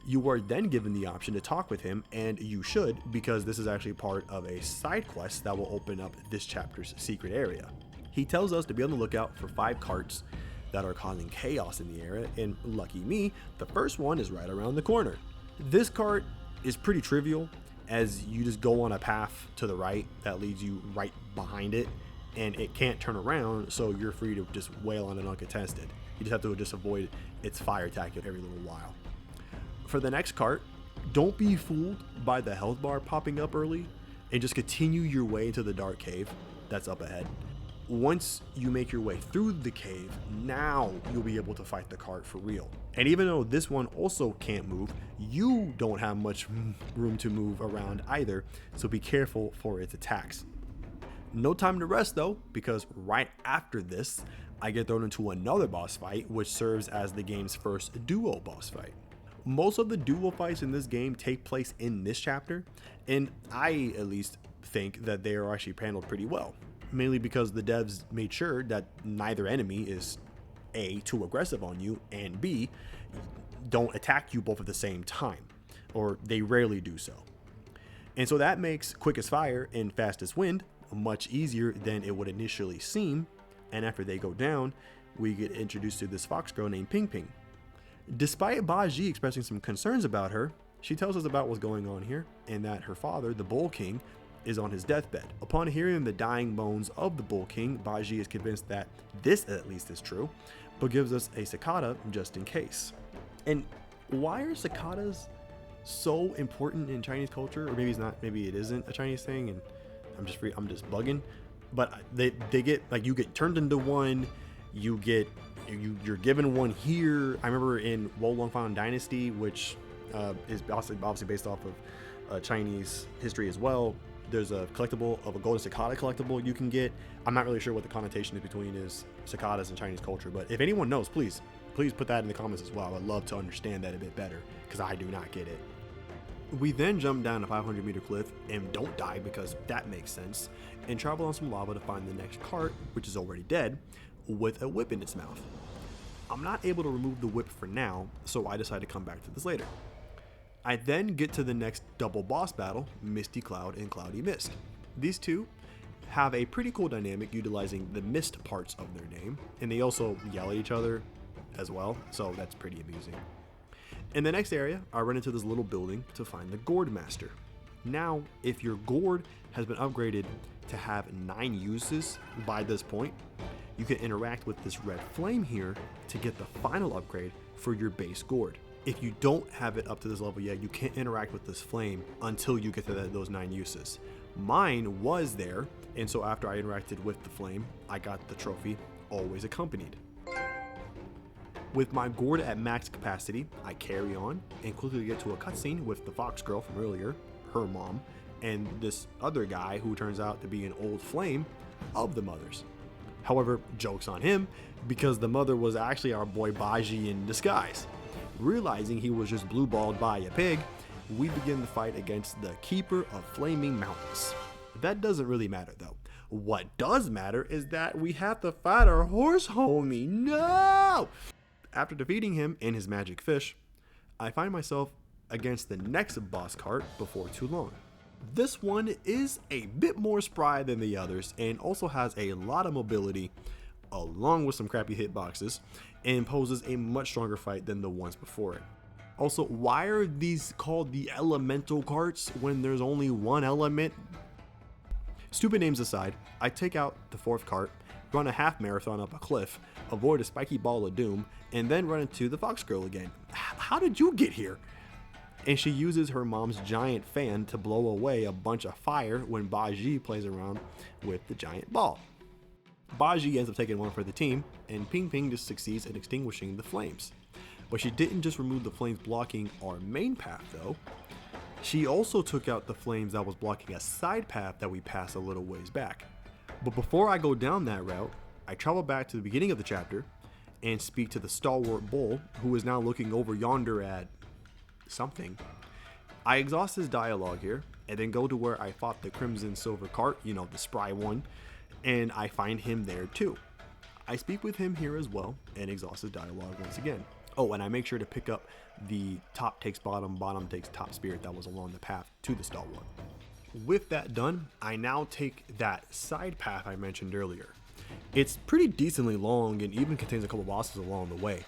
You are then given the option to talk with him, and you should, because this is actually part of a side quest that will open up this chapter's secret area. He tells us to be on the lookout for 5 carts that are causing chaos in the area, and lucky me, the first one is right around the corner. This cart is pretty trivial, as you just go on a path to the right that leads you right behind it, and it can't turn around, so you're free to just wail on it uncontested. You just have to just avoid its fire attack every little while. For the next cart, don't be fooled by the health bar popping up early, and just continue your way into the dark cave that's up ahead. Once you make your way through the cave, now you'll be able to fight the cart for real. And even though this one also can't move, you don't have much room to move around either, so be careful for its attacks. No time to rest though, because right after this, I get thrown into another boss fight, which serves as the game's first duo boss fight. Most of the duo fights in this game take place in this chapter, and I at least think that they are actually handled pretty well, mainly because the devs made sure that neither enemy is A, too aggressive on you, and B, don't attack you both at the same time, or they rarely do so. And so that makes Quick as Fire and Fast as Wind much easier than it would initially seem, and after they go down, we get introduced to this fox girl named Ping Ping. Despite Baji expressing some concerns about her, she tells us about what's going on here, and that her father, the Bull King, is on his deathbed. Upon hearing the dying moans of the Bull King, Baji is convinced that this at least is true, but gives us a cicada just in case. And why are cicadas so important in Chinese culture? Or maybe it's not, maybe it isn't a Chinese thing and I'm just bugging. But they get, like, you get turned into one, you're given one here. I remember in Wolong Fan Dynasty, which is obviously based off of Chinese history as well. There's a collectible of a golden cicada collectible you can get. I'm not really sure what the connotation is between cicadas and Chinese culture, but if anyone knows, please put that in the comments as well. I'd love to understand that a bit better, because I do not get it. We then jump down a 500-meter cliff and don't die, because that makes sense, and travel on some lava to find the next cart, which is already dead, with a whip in its mouth. I'm not able to remove the whip for now, so I decide to come back to this later. I then get to the next double boss battle, Misty Cloud and Cloudy Mist. These two have a pretty cool dynamic utilizing the mist parts of their name, and they also yell at each other as well, so that's pretty amusing. In the next area, I run into this little building to find the Gourd Master. Now, if your gourd has been upgraded to have 9 uses by this point, you can interact with this red flame here to get the final upgrade for your base gourd. If you don't have it up to this level yet, you can't interact with this flame until you get to those 9 uses. Mine was there, and so after I interacted with the flame, I got the trophy always accompanied. With my gourd at max capacity, I carry on and quickly get to a cutscene with the fox girl from earlier, her mom, and this other guy who turns out to be an old flame of the mother's. However, joke's on him, because the mother was actually our boy Baji in disguise. Realizing he was just blue-balled by a pig, we begin the fight against the Keeper of Flaming Mountains. That doesn't really matter though. What does matter is that we have to fight our horse homie. No! After defeating him and his magic fish, I find myself against the next boss cart before too long. This one is a bit more spry than the others and also has a lot of mobility along with some crappy hitboxes and poses a much stronger fight than the ones before it. Also, why are these called the elemental carts when there's only one element? Stupid names aside, I take out the 4th cart, run a half marathon up a cliff, avoid a spiky ball of doom, and then run into the fox girl again. How did you get here? And she uses her mom's giant fan to blow away a bunch of fire when Baji plays around with the giant ball. Baji ends up taking one for the team, and Ping Ping just succeeds in extinguishing the flames. But she didn't just remove the flames blocking our main path though. She also took out the flames that was blocking a side path that we passed a little ways back. But before I go down that route, I travel back to the beginning of the chapter and speak to the stalwart bull who is now looking over yonder at something. I exhaust his dialogue here and then go to where I fought the crimson silver cart, you know, the spry one, and I find him there too. I speak with him here as well and exhaust his dialogue once again. Oh, and I make sure to pick up the top takes bottom, bottom takes top spirit that was along the path to the stalwart. With that done, I now take that side path I mentioned earlier. It's pretty decently long and even contains a couple bosses along the way.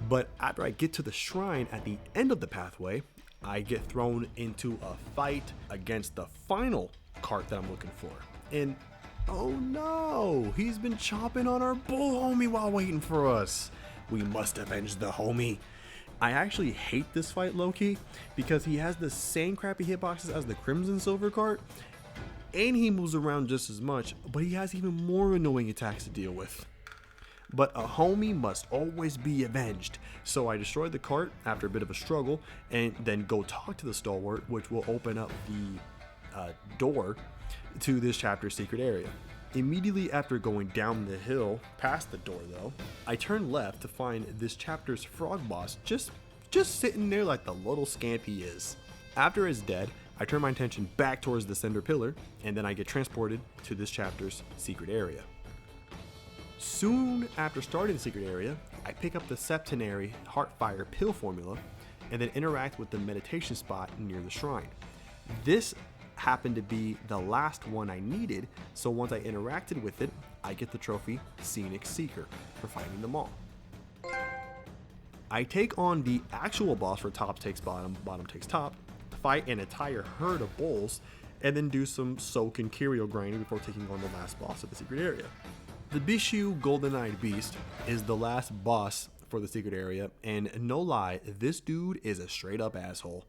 But after I get to the shrine at the end of the pathway, I get thrown into a fight against the final cart that I'm looking for. And oh no, he's been chomping on our bull homie while waiting for us. We must avenge the homie. I actually hate this fight low-key because he has the same crappy hitboxes as the Crimson Silver cart, and he moves around just as much, but he has even more annoying attacks to deal with. But a homie must always be avenged, so I destroy the cart after a bit of a struggle and then go talk to the stalwart, which will open up the door to this chapter's secret area. Immediately after going down the hill past the door though, I turn left to find this chapter's frog boss just sitting there like the little scamp he is. After it's dead, I turn my attention back towards the cinder pillar and then I get transported to this chapter's secret area. Soon after starting the secret area, I pick up the septenary Heartfire pill formula and then interact with the meditation spot near the shrine. This happened to be the last one I needed, so once I interacted with it, I get the trophy Scenic Seeker for fighting them all. I take on the actual boss for top takes bottom, bottom takes top, fight an entire herd of bulls, and then do some soak and curio grinding before taking on the last boss of the secret area. The Bishu Golden-Eyed Beast is the last boss for the secret area, and no lie, this dude is a straight up asshole.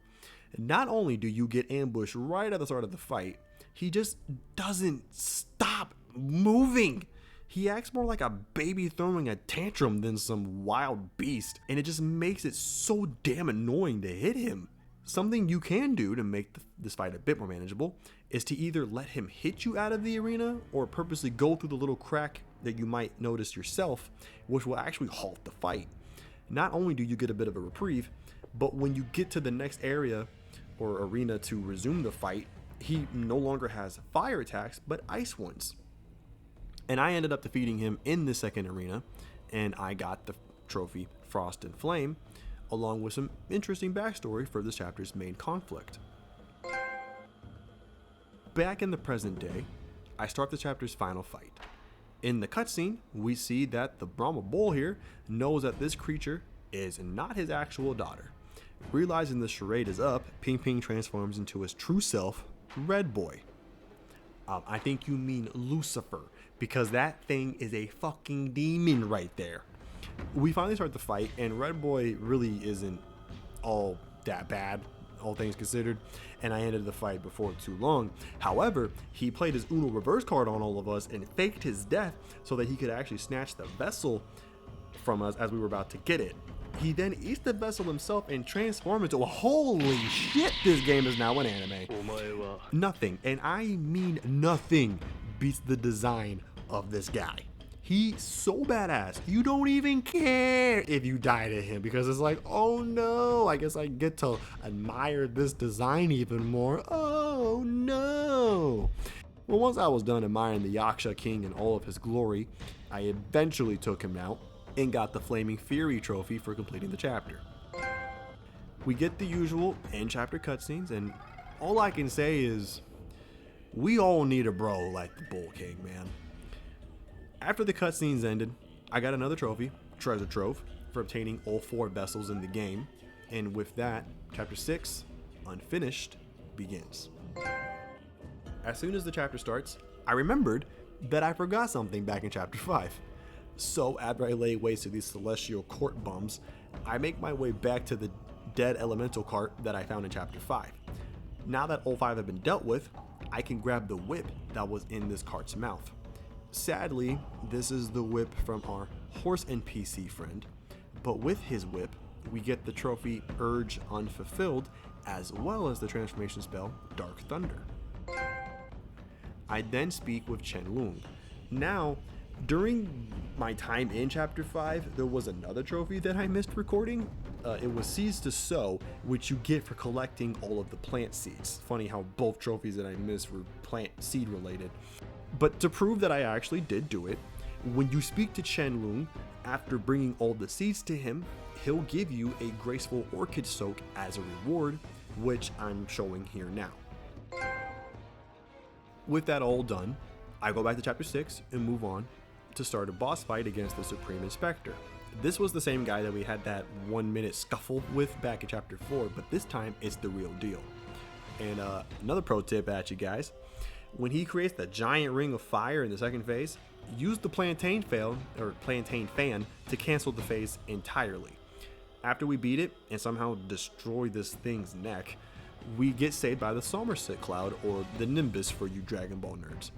Not only do you get ambushed right at the start of the fight, he just doesn't stop moving. He acts more like a baby throwing a tantrum than some wild beast, and it just makes it so damn annoying to hit him. Something you can do to make this fight a bit more manageable is to either let him hit you out of the arena or purposely go through the little crack that you might notice yourself, which will actually halt the fight. Not only do you get a bit of a reprieve, but when you get to the next area or arena to resume the fight, he no longer has fire attacks but ice ones. And I ended up defeating him in the second arena, and I got the trophy Frost and Flame, along with some interesting backstory for this chapter's main conflict. Back in the present day, I start the chapter's final fight. In the cutscene, we see that the Brahma Bull here knows that this creature is not his actual daughter. Realizing the charade is up, Ping Ping transforms into his true self, Red Boy. I think you mean Lucifer, because that thing is a fucking demon right there. We finally start the fight, and Red Boy really isn't all that bad, all things considered, and I ended the fight before too long. However, he played his Uno reverse card on all of us and faked his death so that he could actually snatch the vessel from us as we were about to get it. He then eats the vessel himself and transforms into holy shit, this game is now an anime. Nothing, and I mean nothing, beats the design of this guy. He's so badass. You don't even care if you die to him because it's like, oh no, I guess I get to admire this design even more. Oh no. Well, once I was done admiring the Yaksha King in all of his glory, I eventually took him out and got the Flaming Fury trophy for completing the chapter. We get the usual end chapter cutscenes, and all I can say is we all need a bro like the Bull King, man. After the cutscenes ended, I got another trophy, treasure trove, for obtaining all 4 vessels in the game, and with that, chapter 6, unfinished, begins. As soon as the chapter starts, I remembered that I forgot something back in chapter 5. So after I lay waste to these celestial court bums, I make my way back to the dead elemental cart that I found in chapter 5. Now that all 5 have been dealt with, I can grab the whip that was in this cart's mouth. Sadly, this is the whip from our horse NPC friend, but with his whip, we get the trophy Urge Unfulfilled as well as the transformation spell Dark Thunder. I then speak with Chen Loong. Now, during my time in chapter 5, there was another trophy that I missed recording. It was Seeds to Sow, which you get for collecting all of the plant seeds. Funny how both trophies that I missed were plant seed related. But to prove that I actually did do it, when you speak to Chen Loong, after bringing all the seeds to him, he'll give you a graceful orchid soak as a reward, which I'm showing here now. With that all done, I go back to chapter 6 and move on to start a boss fight against the Supreme Inspector. This was the same guy that we had that 1-minute scuffle with back in chapter 4, but this time it's the real deal. And another pro tip at you guys, when he creates the giant ring of fire in the second phase, use the plantain fan to cancel the phase entirely. After we beat it and somehow destroy this thing's neck, we get saved by the Somerset Cloud, or the Nimbus for you Dragon Ball nerds.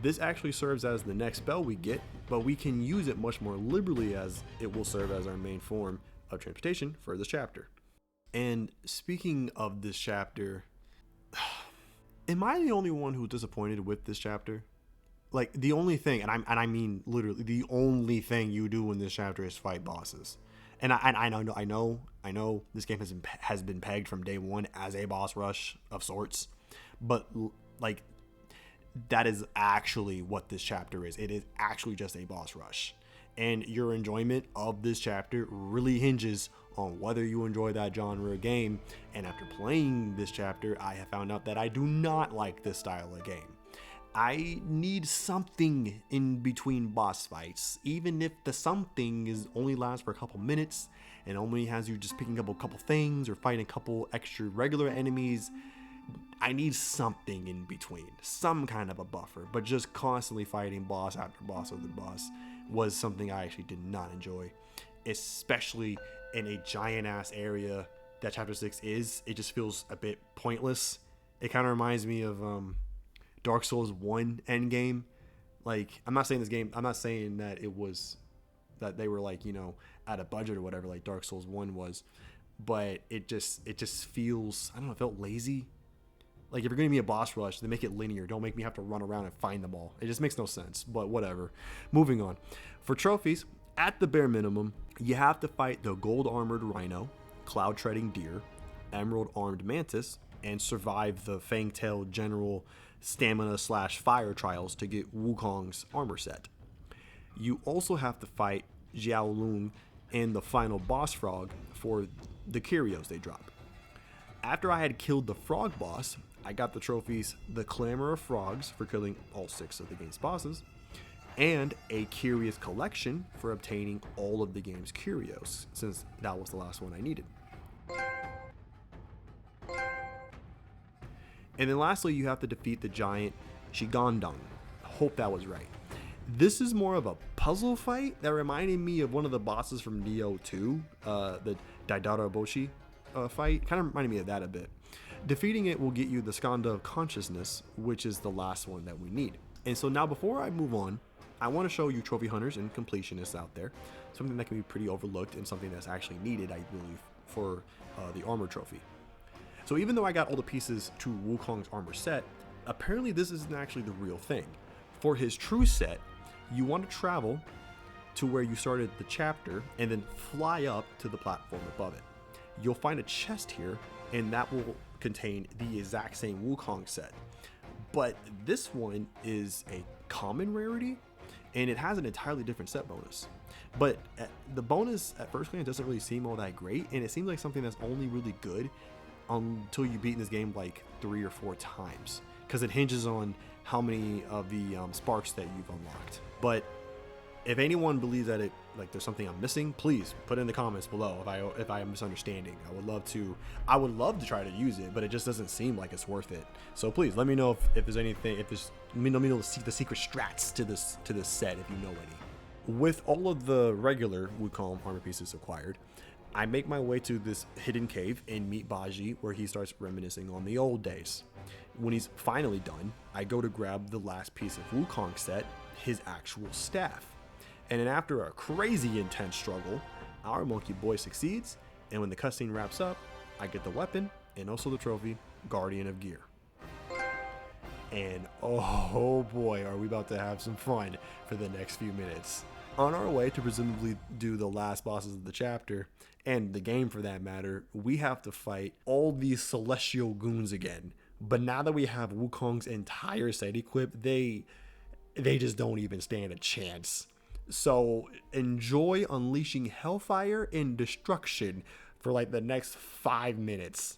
This actually serves as the next spell we get, but we can use it much more liberally as it will serve as our main form of transportation for this chapter. And speaking of this chapter, am I the only one who's disappointed with this chapter? Like, the only thing, and I mean literally, the only thing you do in this chapter is fight bosses. And I know this game has been pegged from day one as a boss rush of sorts, but like, that is actually what this chapter is. It is actually just a boss rush. And your enjoyment of this chapter really hinges on whether you enjoy that genre of game. And after playing this chapter, I have found out that I do not like this style of game. I need something in between boss fights, even if the something only lasts for a couple minutes and only has you just picking up a couple things or fighting a couple extra regular enemies. I need something in between, some kind of a buffer, but just constantly fighting boss after boss after boss was something I actually did not enjoy, especially in a giant ass area that chapter 6 is. It just feels a bit pointless. It kind of reminds me of Dark Souls 1 endgame. Like, I'm not saying that it was that they were like, you know, out of budget or whatever like Dark Souls 1 was, but it just feels, I don't know, it felt lazy. Like, if you're going to be a boss rush, then make it linear. Don't make me have to run around and find them all. It just makes no sense, but whatever. Moving on. For trophies, at the bare minimum, you have to fight the gold armored rhino, cloud treading deer, emerald armed mantis, and survive the fang-tailed general stamina/fire trials to get Wukong's armor set. You also have to fight Xiao Lung and the final boss frog for the curios they drop. After I had killed the frog boss, I got the trophies The Clamor of Frogs for killing all 6 of the game's bosses, and a Curious Collection for obtaining all of the game's curios, since that was the last one I needed. And then lastly, you have to defeat the giant Shigandong. Hope that was right. This is more of a puzzle fight that reminded me of one of the bosses from Neo 2, the Daidara Boshi fight. Kind of reminded me of that a bit. Defeating it will get you the Skanda of Consciousness, which is the last one that we need. And so now before I move on, I want to show you trophy hunters and completionists out there, something that can be pretty overlooked and something that's actually needed, I believe, for the armor trophy. So even though I got all the pieces to Wukong's armor set, apparently this isn't actually the real thing. For his true set, you want to travel to where you started the chapter and then fly up to the platform above it. You'll find a chest here, and that will contain the exact same Wukong set. But this one is a common rarity, and it has an entirely different set bonus. But the bonus at first glance doesn't really seem all that great, and it seems like something that's only really good until you beat this game like 3 or 4 times, because it hinges on how many of the sparks that you've unlocked. But if anyone believes that there's something I'm missing, please put in the comments below if I am misunderstanding. I would love to try to use it, but it just doesn't seem like it's worth it. So please let me know if there's anything, let me know the secret strats to this set if you know any. With all of the regular Wukong armor pieces acquired, I make my way to this hidden cave and meet Baji, where he starts reminiscing on the old days. When he's finally done, I go to grab the last piece of Wukong set, his actual staff. And then after a crazy intense struggle, our monkey boy succeeds, and when the cutscene wraps up, I get the weapon and also the trophy, Guardian of Gear. And oh boy, are we about to have some fun for the next few minutes. On our way to presumably do the last bosses of the chapter, and the game for that matter, we have to fight all these celestial goons again. But now that we have Wukong's entire set equipped, they just don't even stand a chance. So enjoy unleashing hellfire and destruction for like the next 5 minutes.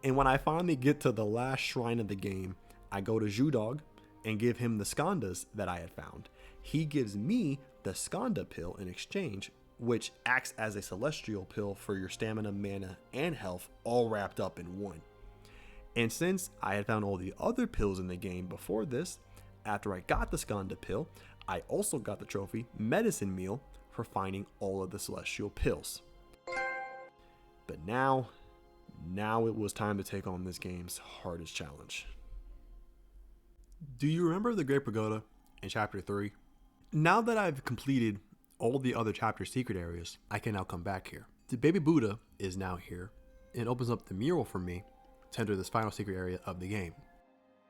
And when I finally get to the last shrine of the game, I go to Zhudog and give him the Skandas that I had found. He gives me the Skanda pill in exchange, which acts as a celestial pill for your stamina, mana, and health all wrapped up in one. And since I had found all the other pills in the game before this, after I got the Skanda pill, I also got the trophy Medicine Meal for finding all of the celestial pills. But now it was time to take on this game's hardest challenge. Do you remember the Great Pagoda in Chapter 3? Now that I've completed all the other chapter secret areas, I can now come back here. The baby Buddha is now here and opens up the mural for me to enter this final secret area of the game.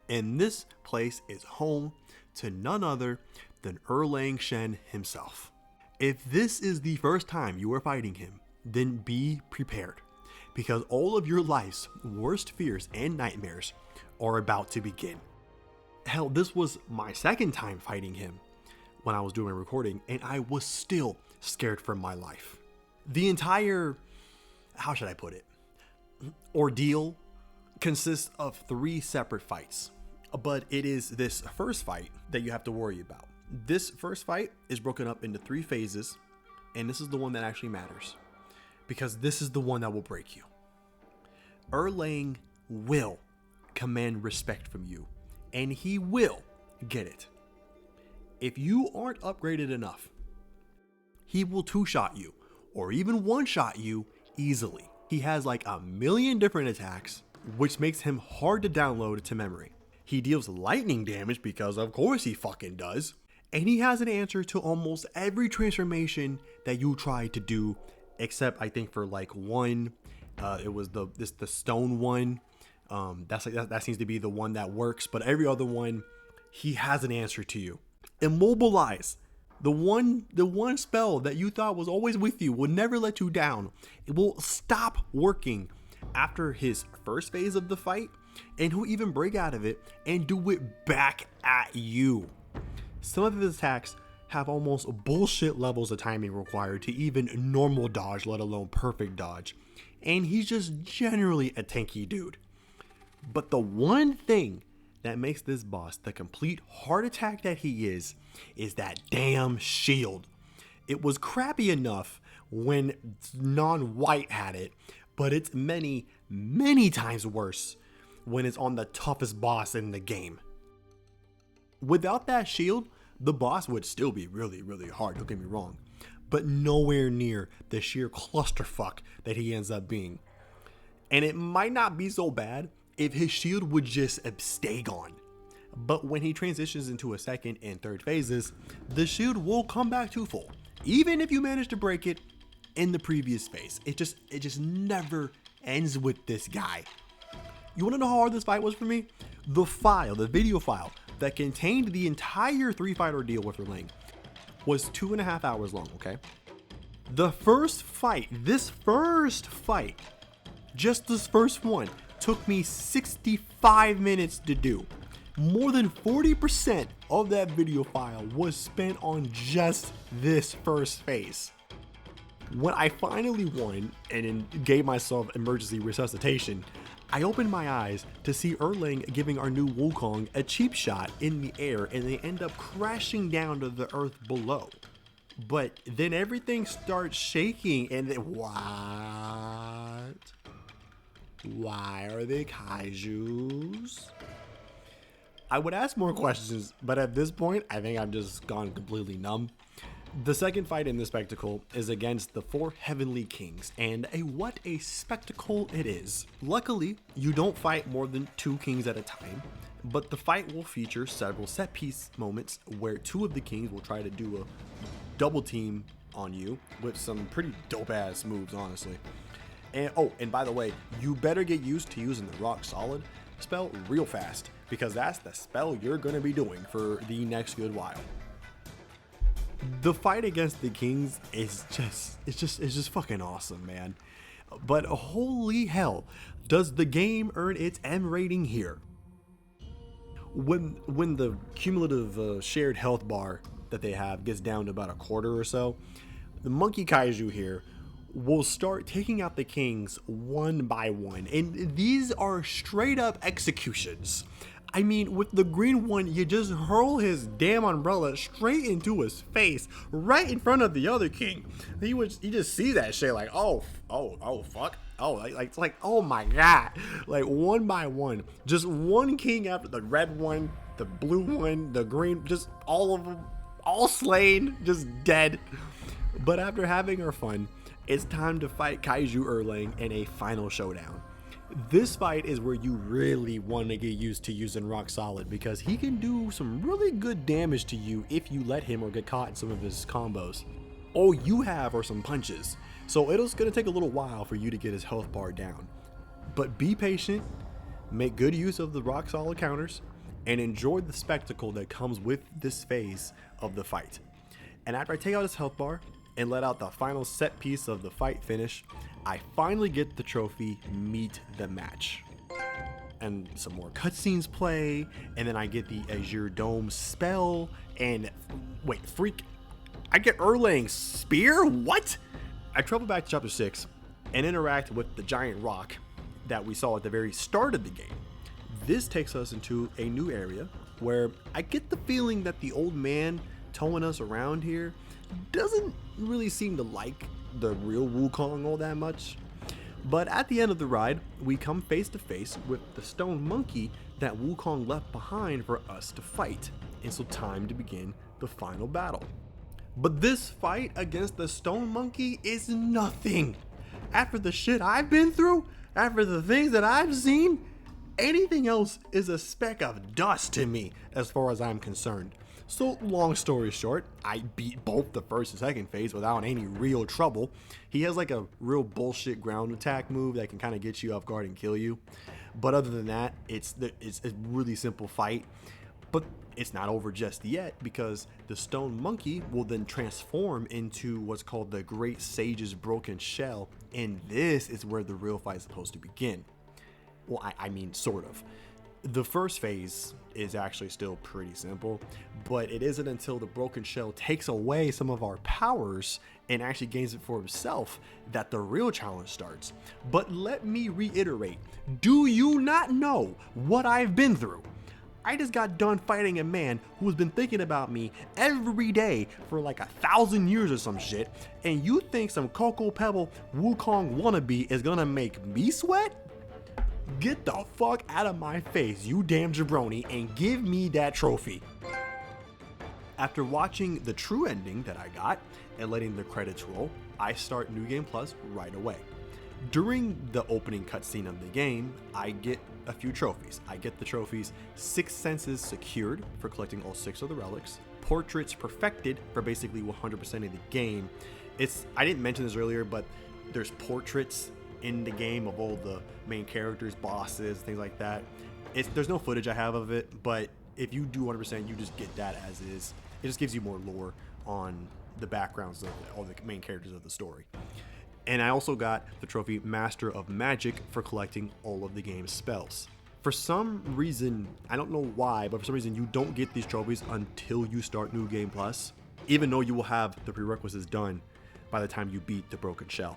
And this place is home to none other than Erland Shen himself. If this is the first time you are fighting him, then be prepared, because all of your life's worst fears and nightmares are about to begin. Hell, this was my second time fighting him when I was doing a recording, and I was still scared for my life. The entire, how should I put it, ordeal consists of 3 separate fights, but it is this first fight that you have to worry about. This first fight is broken up into 3 phases, and this is the one that actually matters, because this is the one that will break you. Erlang will command respect from you, and he will get it. If you aren't upgraded enough, he will 2-shot you, or even 1-shot you easily. He has like a million different attacks, which makes him hard to download to memory. He deals lightning damage, because of course he fucking does. And he has an answer to almost every transformation that you try to do, except I think for like one, it was the stone one. That seems to be the one that works, but every other one, he has an answer to you. Immobilize, the one spell that you thought was always with you, will never let you down. It will stop working after his first phase of the fight, and he'll even break out of it and do it back at you. Some of his attacks have almost bullshit levels of timing required to even normal dodge, let alone perfect dodge. And he's just generally a tanky dude. But the one thing that makes this boss the complete heart attack that he is that damn shield. It was crappy enough when non-white had it, but it's many, many times worse when it's on the toughest boss in the game. Without that shield, the boss would still be really, really hard, don't get me wrong, but nowhere near the sheer clusterfuck that he ends up being. And it might not be so bad if his shield would just stay gone. But when he transitions into a second and third phases, the shield will come back to full, even if you manage to break it in the previous phase. It just never ends with this guy. You wanna know how hard this fight was for me? The video file that contained the entire 3-fight ordeal with Erland was 2.5 hours long, okay? The first fight, just this first one, took me 65 minutes to do. More than 40% of that video file was spent on just this first phase. When I finally won and gave myself emergency resuscitation, I opened my eyes to see Erland giving our new Wukong a cheap shot in the air, and they end up crashing down to the earth below. But then everything starts shaking and what? Why are they kaijus? I would ask more questions, but at this point, I think I've just gone completely numb. The second fight in this spectacle is against the 4 heavenly kings, and what a spectacle it is. Luckily, you don't fight more than 2 kings at a time, but the fight will feature several set piece moments where 2 of the kings will try to do a double team on you with some pretty dope ass moves, honestly. And oh, and by the way, you better get used to using the rock solid spell real fast, because that's the spell you're gonna be doing for the next good while. The fight against the kings is just fucking awesome, man. But holy hell, does the game earn its M rating here? When the cumulative shared health bar that they have gets down to about a quarter or so, the monkey kaiju here will start taking out the kings one by one, and these are straight up executions. I mean, with the green one, you just hurl his damn umbrella straight into his face, right in front of the other king. He just sees that shit like, oh fuck, it's like, oh my god, like one by one, just one king after the red one, the blue one, the green, just all of them, all slain, just dead. But after having our fun, it's time to fight Kaiju Erland in a final showdown. This fight is where you really want to get used to using Rock Solid, because he can do some really good damage to you if you let him or get caught in some of his combos. All you have are some punches, so it's going to take a little while for you to get his health bar down. But be patient, make good use of the Rock Solid counters, and enjoy the spectacle that comes with this phase of the fight. And after I take out his health bar and let out the final set piece of the fight finish, I finally get the trophy, meet the match. And some more cutscenes play, and then I get the Azure Dome spell, and wait, I get Erlang's spear? What? I travel back to chapter 6 and interact with the giant rock that we saw at the very start of the game. This takes us into a new area where I get the feeling that the old man towing us around here doesn't really seem to like the real Wukong all that much. But at the end of the ride, we come face to face with the stone monkey that Wukong left behind for us to fight. And so time to begin the final battle. But this fight against the stone monkey is nothing. After the shit I've been through, after the things that I've seen, anything else is a speck of dust to me as far as I'm concerned. So long story short, I beat both the first and second phase without any real trouble. He has like a real bullshit ground attack move that can kind of get you off guard and kill you. But other than that, it's a really simple fight. But it's not over just yet, because the stone monkey will then transform into what's called the Great Sage's broken shell. And this is where the real fight is supposed to begin. Well, I mean, sort of. The first phase is actually still pretty simple, but it isn't until the broken shell takes away some of our powers and actually gains it for himself that the real challenge starts. But let me reiterate, do you not know what I've been through? I just got done fighting a man who's been thinking about me every day for like 1,000 years or some shit, and you think some Cocoa Pebble Wukong wannabe is gonna make me sweat? Get the fuck out of my face, you damn jabroni, and give me that trophy. After watching the true ending that I got and letting the credits roll, I start New Game Plus right away. During the opening cutscene of the game, I get a few trophies. I get the trophies 6 Senses Secured for collecting all 6 of the relics, Portraits Perfected for basically 100% of the game. I didn't mention this earlier, but there's portraits in the game of all the main characters, bosses, things like that. There's no footage I have of it, but if you do 100%, you just get that as is. It just gives you more lore on the backgrounds of all the main characters of the story. And I also got the trophy Master of Magic for collecting all of the game's spells. For some reason, I don't know why, but for some reason you don't get these trophies until you start New Game Plus, even though you will have the prerequisites done by the time you beat the Broken Shell.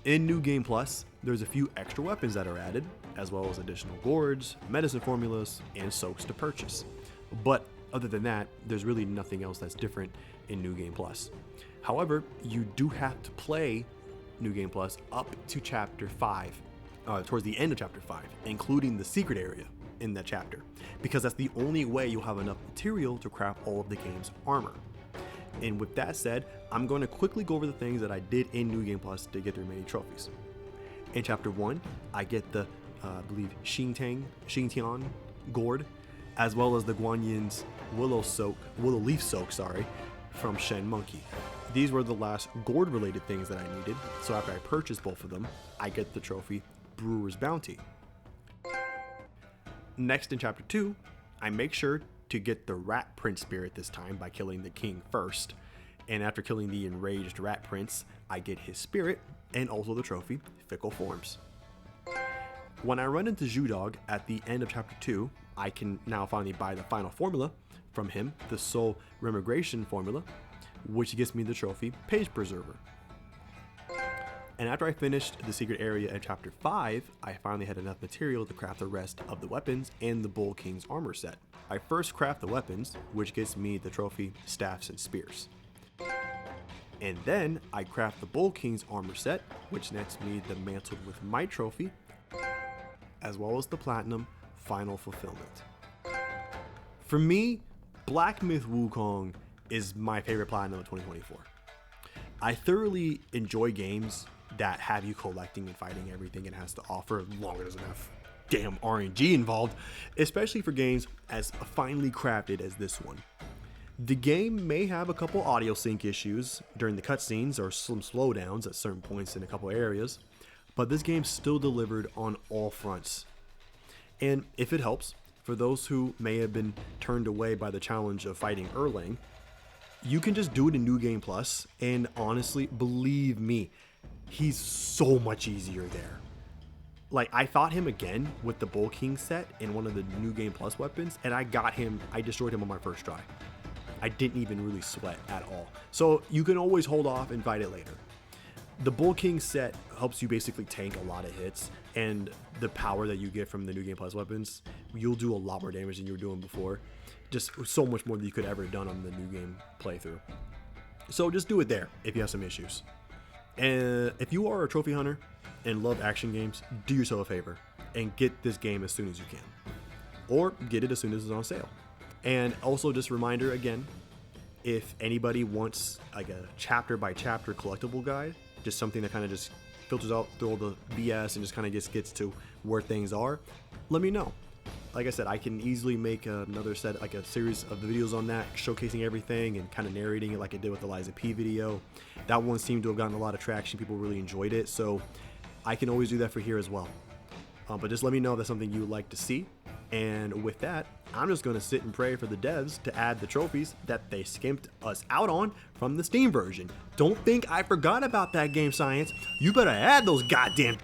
In New Game Plus, there's a few extra weapons that are added, as well as additional gourds, medicine formulas, and soaks to purchase. But other than that, there's really nothing else that's different in New Game Plus. However, you do have to play New Game Plus up to Chapter 5, towards the end of Chapter 5, including the secret area in that chapter, because that's the only way you'll have enough material to craft all of the game's armor. And with that said, I'm going to quickly go over the things that I did in New Game Plus to get the remaining trophies. In Chapter 1, I get the, I believe, Xingtian gourd, as well as the Guanyin's willow leaf soak, from Shen Monkey. These were the last gourd related things that I needed, so after I purchased both of them, I get the trophy Brewer's Bounty. Next in Chapter 2, I make sure to get the Rat Prince spirit this time by killing the king first, and after killing the enraged Rat Prince, I get his spirit and also the trophy Fickle Forms. When I run into Zhudog at the end of Chapter 2, I can now finally buy the final formula from him, the Soul Remigration formula, which gets me the trophy Page Preserver. And after I finished the secret area in Chapter 5, I finally had enough material to craft the rest of the weapons and the Bull King's armor set. I first craft the weapons, which gets me the trophy Staffs and Spears. And then I craft the Bull King's armor set, which nets me the Mantled with Might trophy, as well as the Platinum Final Fulfillment. For me, Black Myth Wukong is my favorite Platinum of 2024. I thoroughly enjoy games that have you collecting and fighting everything it has to offer, as long as there's enough damn RNG involved, especially for games as finely crafted as this one. The game may have a couple audio sync issues during the cutscenes or some slowdowns at certain points in a couple areas, but this game still delivered on all fronts. And if it helps, for those who may have been turned away by the challenge of fighting Erland, you can just do it in New Game Plus, and honestly, believe me, he's so much easier there. Like, I fought him again with the Bull King set in one of the New Game Plus weapons, and I destroyed him on my first try. I didn't even really sweat at all. So you can always hold off and fight it later. The Bull King set helps you basically tank a lot of hits, and the power that you get from the New Game Plus weapons, you'll do a lot more damage than you were doing before. Just so much more than you could ever have done on the New Game playthrough. So just do it there if you have some issues. And if you are a trophy hunter and love action games, do yourself a favor and get this game as soon as you can. Or get it as soon as it's on sale. And also just a reminder again, if anybody wants like a chapter by chapter collectible guide, just something that kind of just filters out through all the BS and just kind of just gets to where things are, let me know. Like I said, I can easily make another set, like a series of videos on that, showcasing everything and kind of narrating it like I did with the Liza P video. That one seemed to have gotten a lot of traction. People really enjoyed it. So I can always do that for here as well. But just let me know if that's something you would like to see. And with that, I'm just going to sit and pray for the devs to add the trophies that they skimped us out on from the Steam version. Don't think I forgot about that, Game Science. You better add those goddamn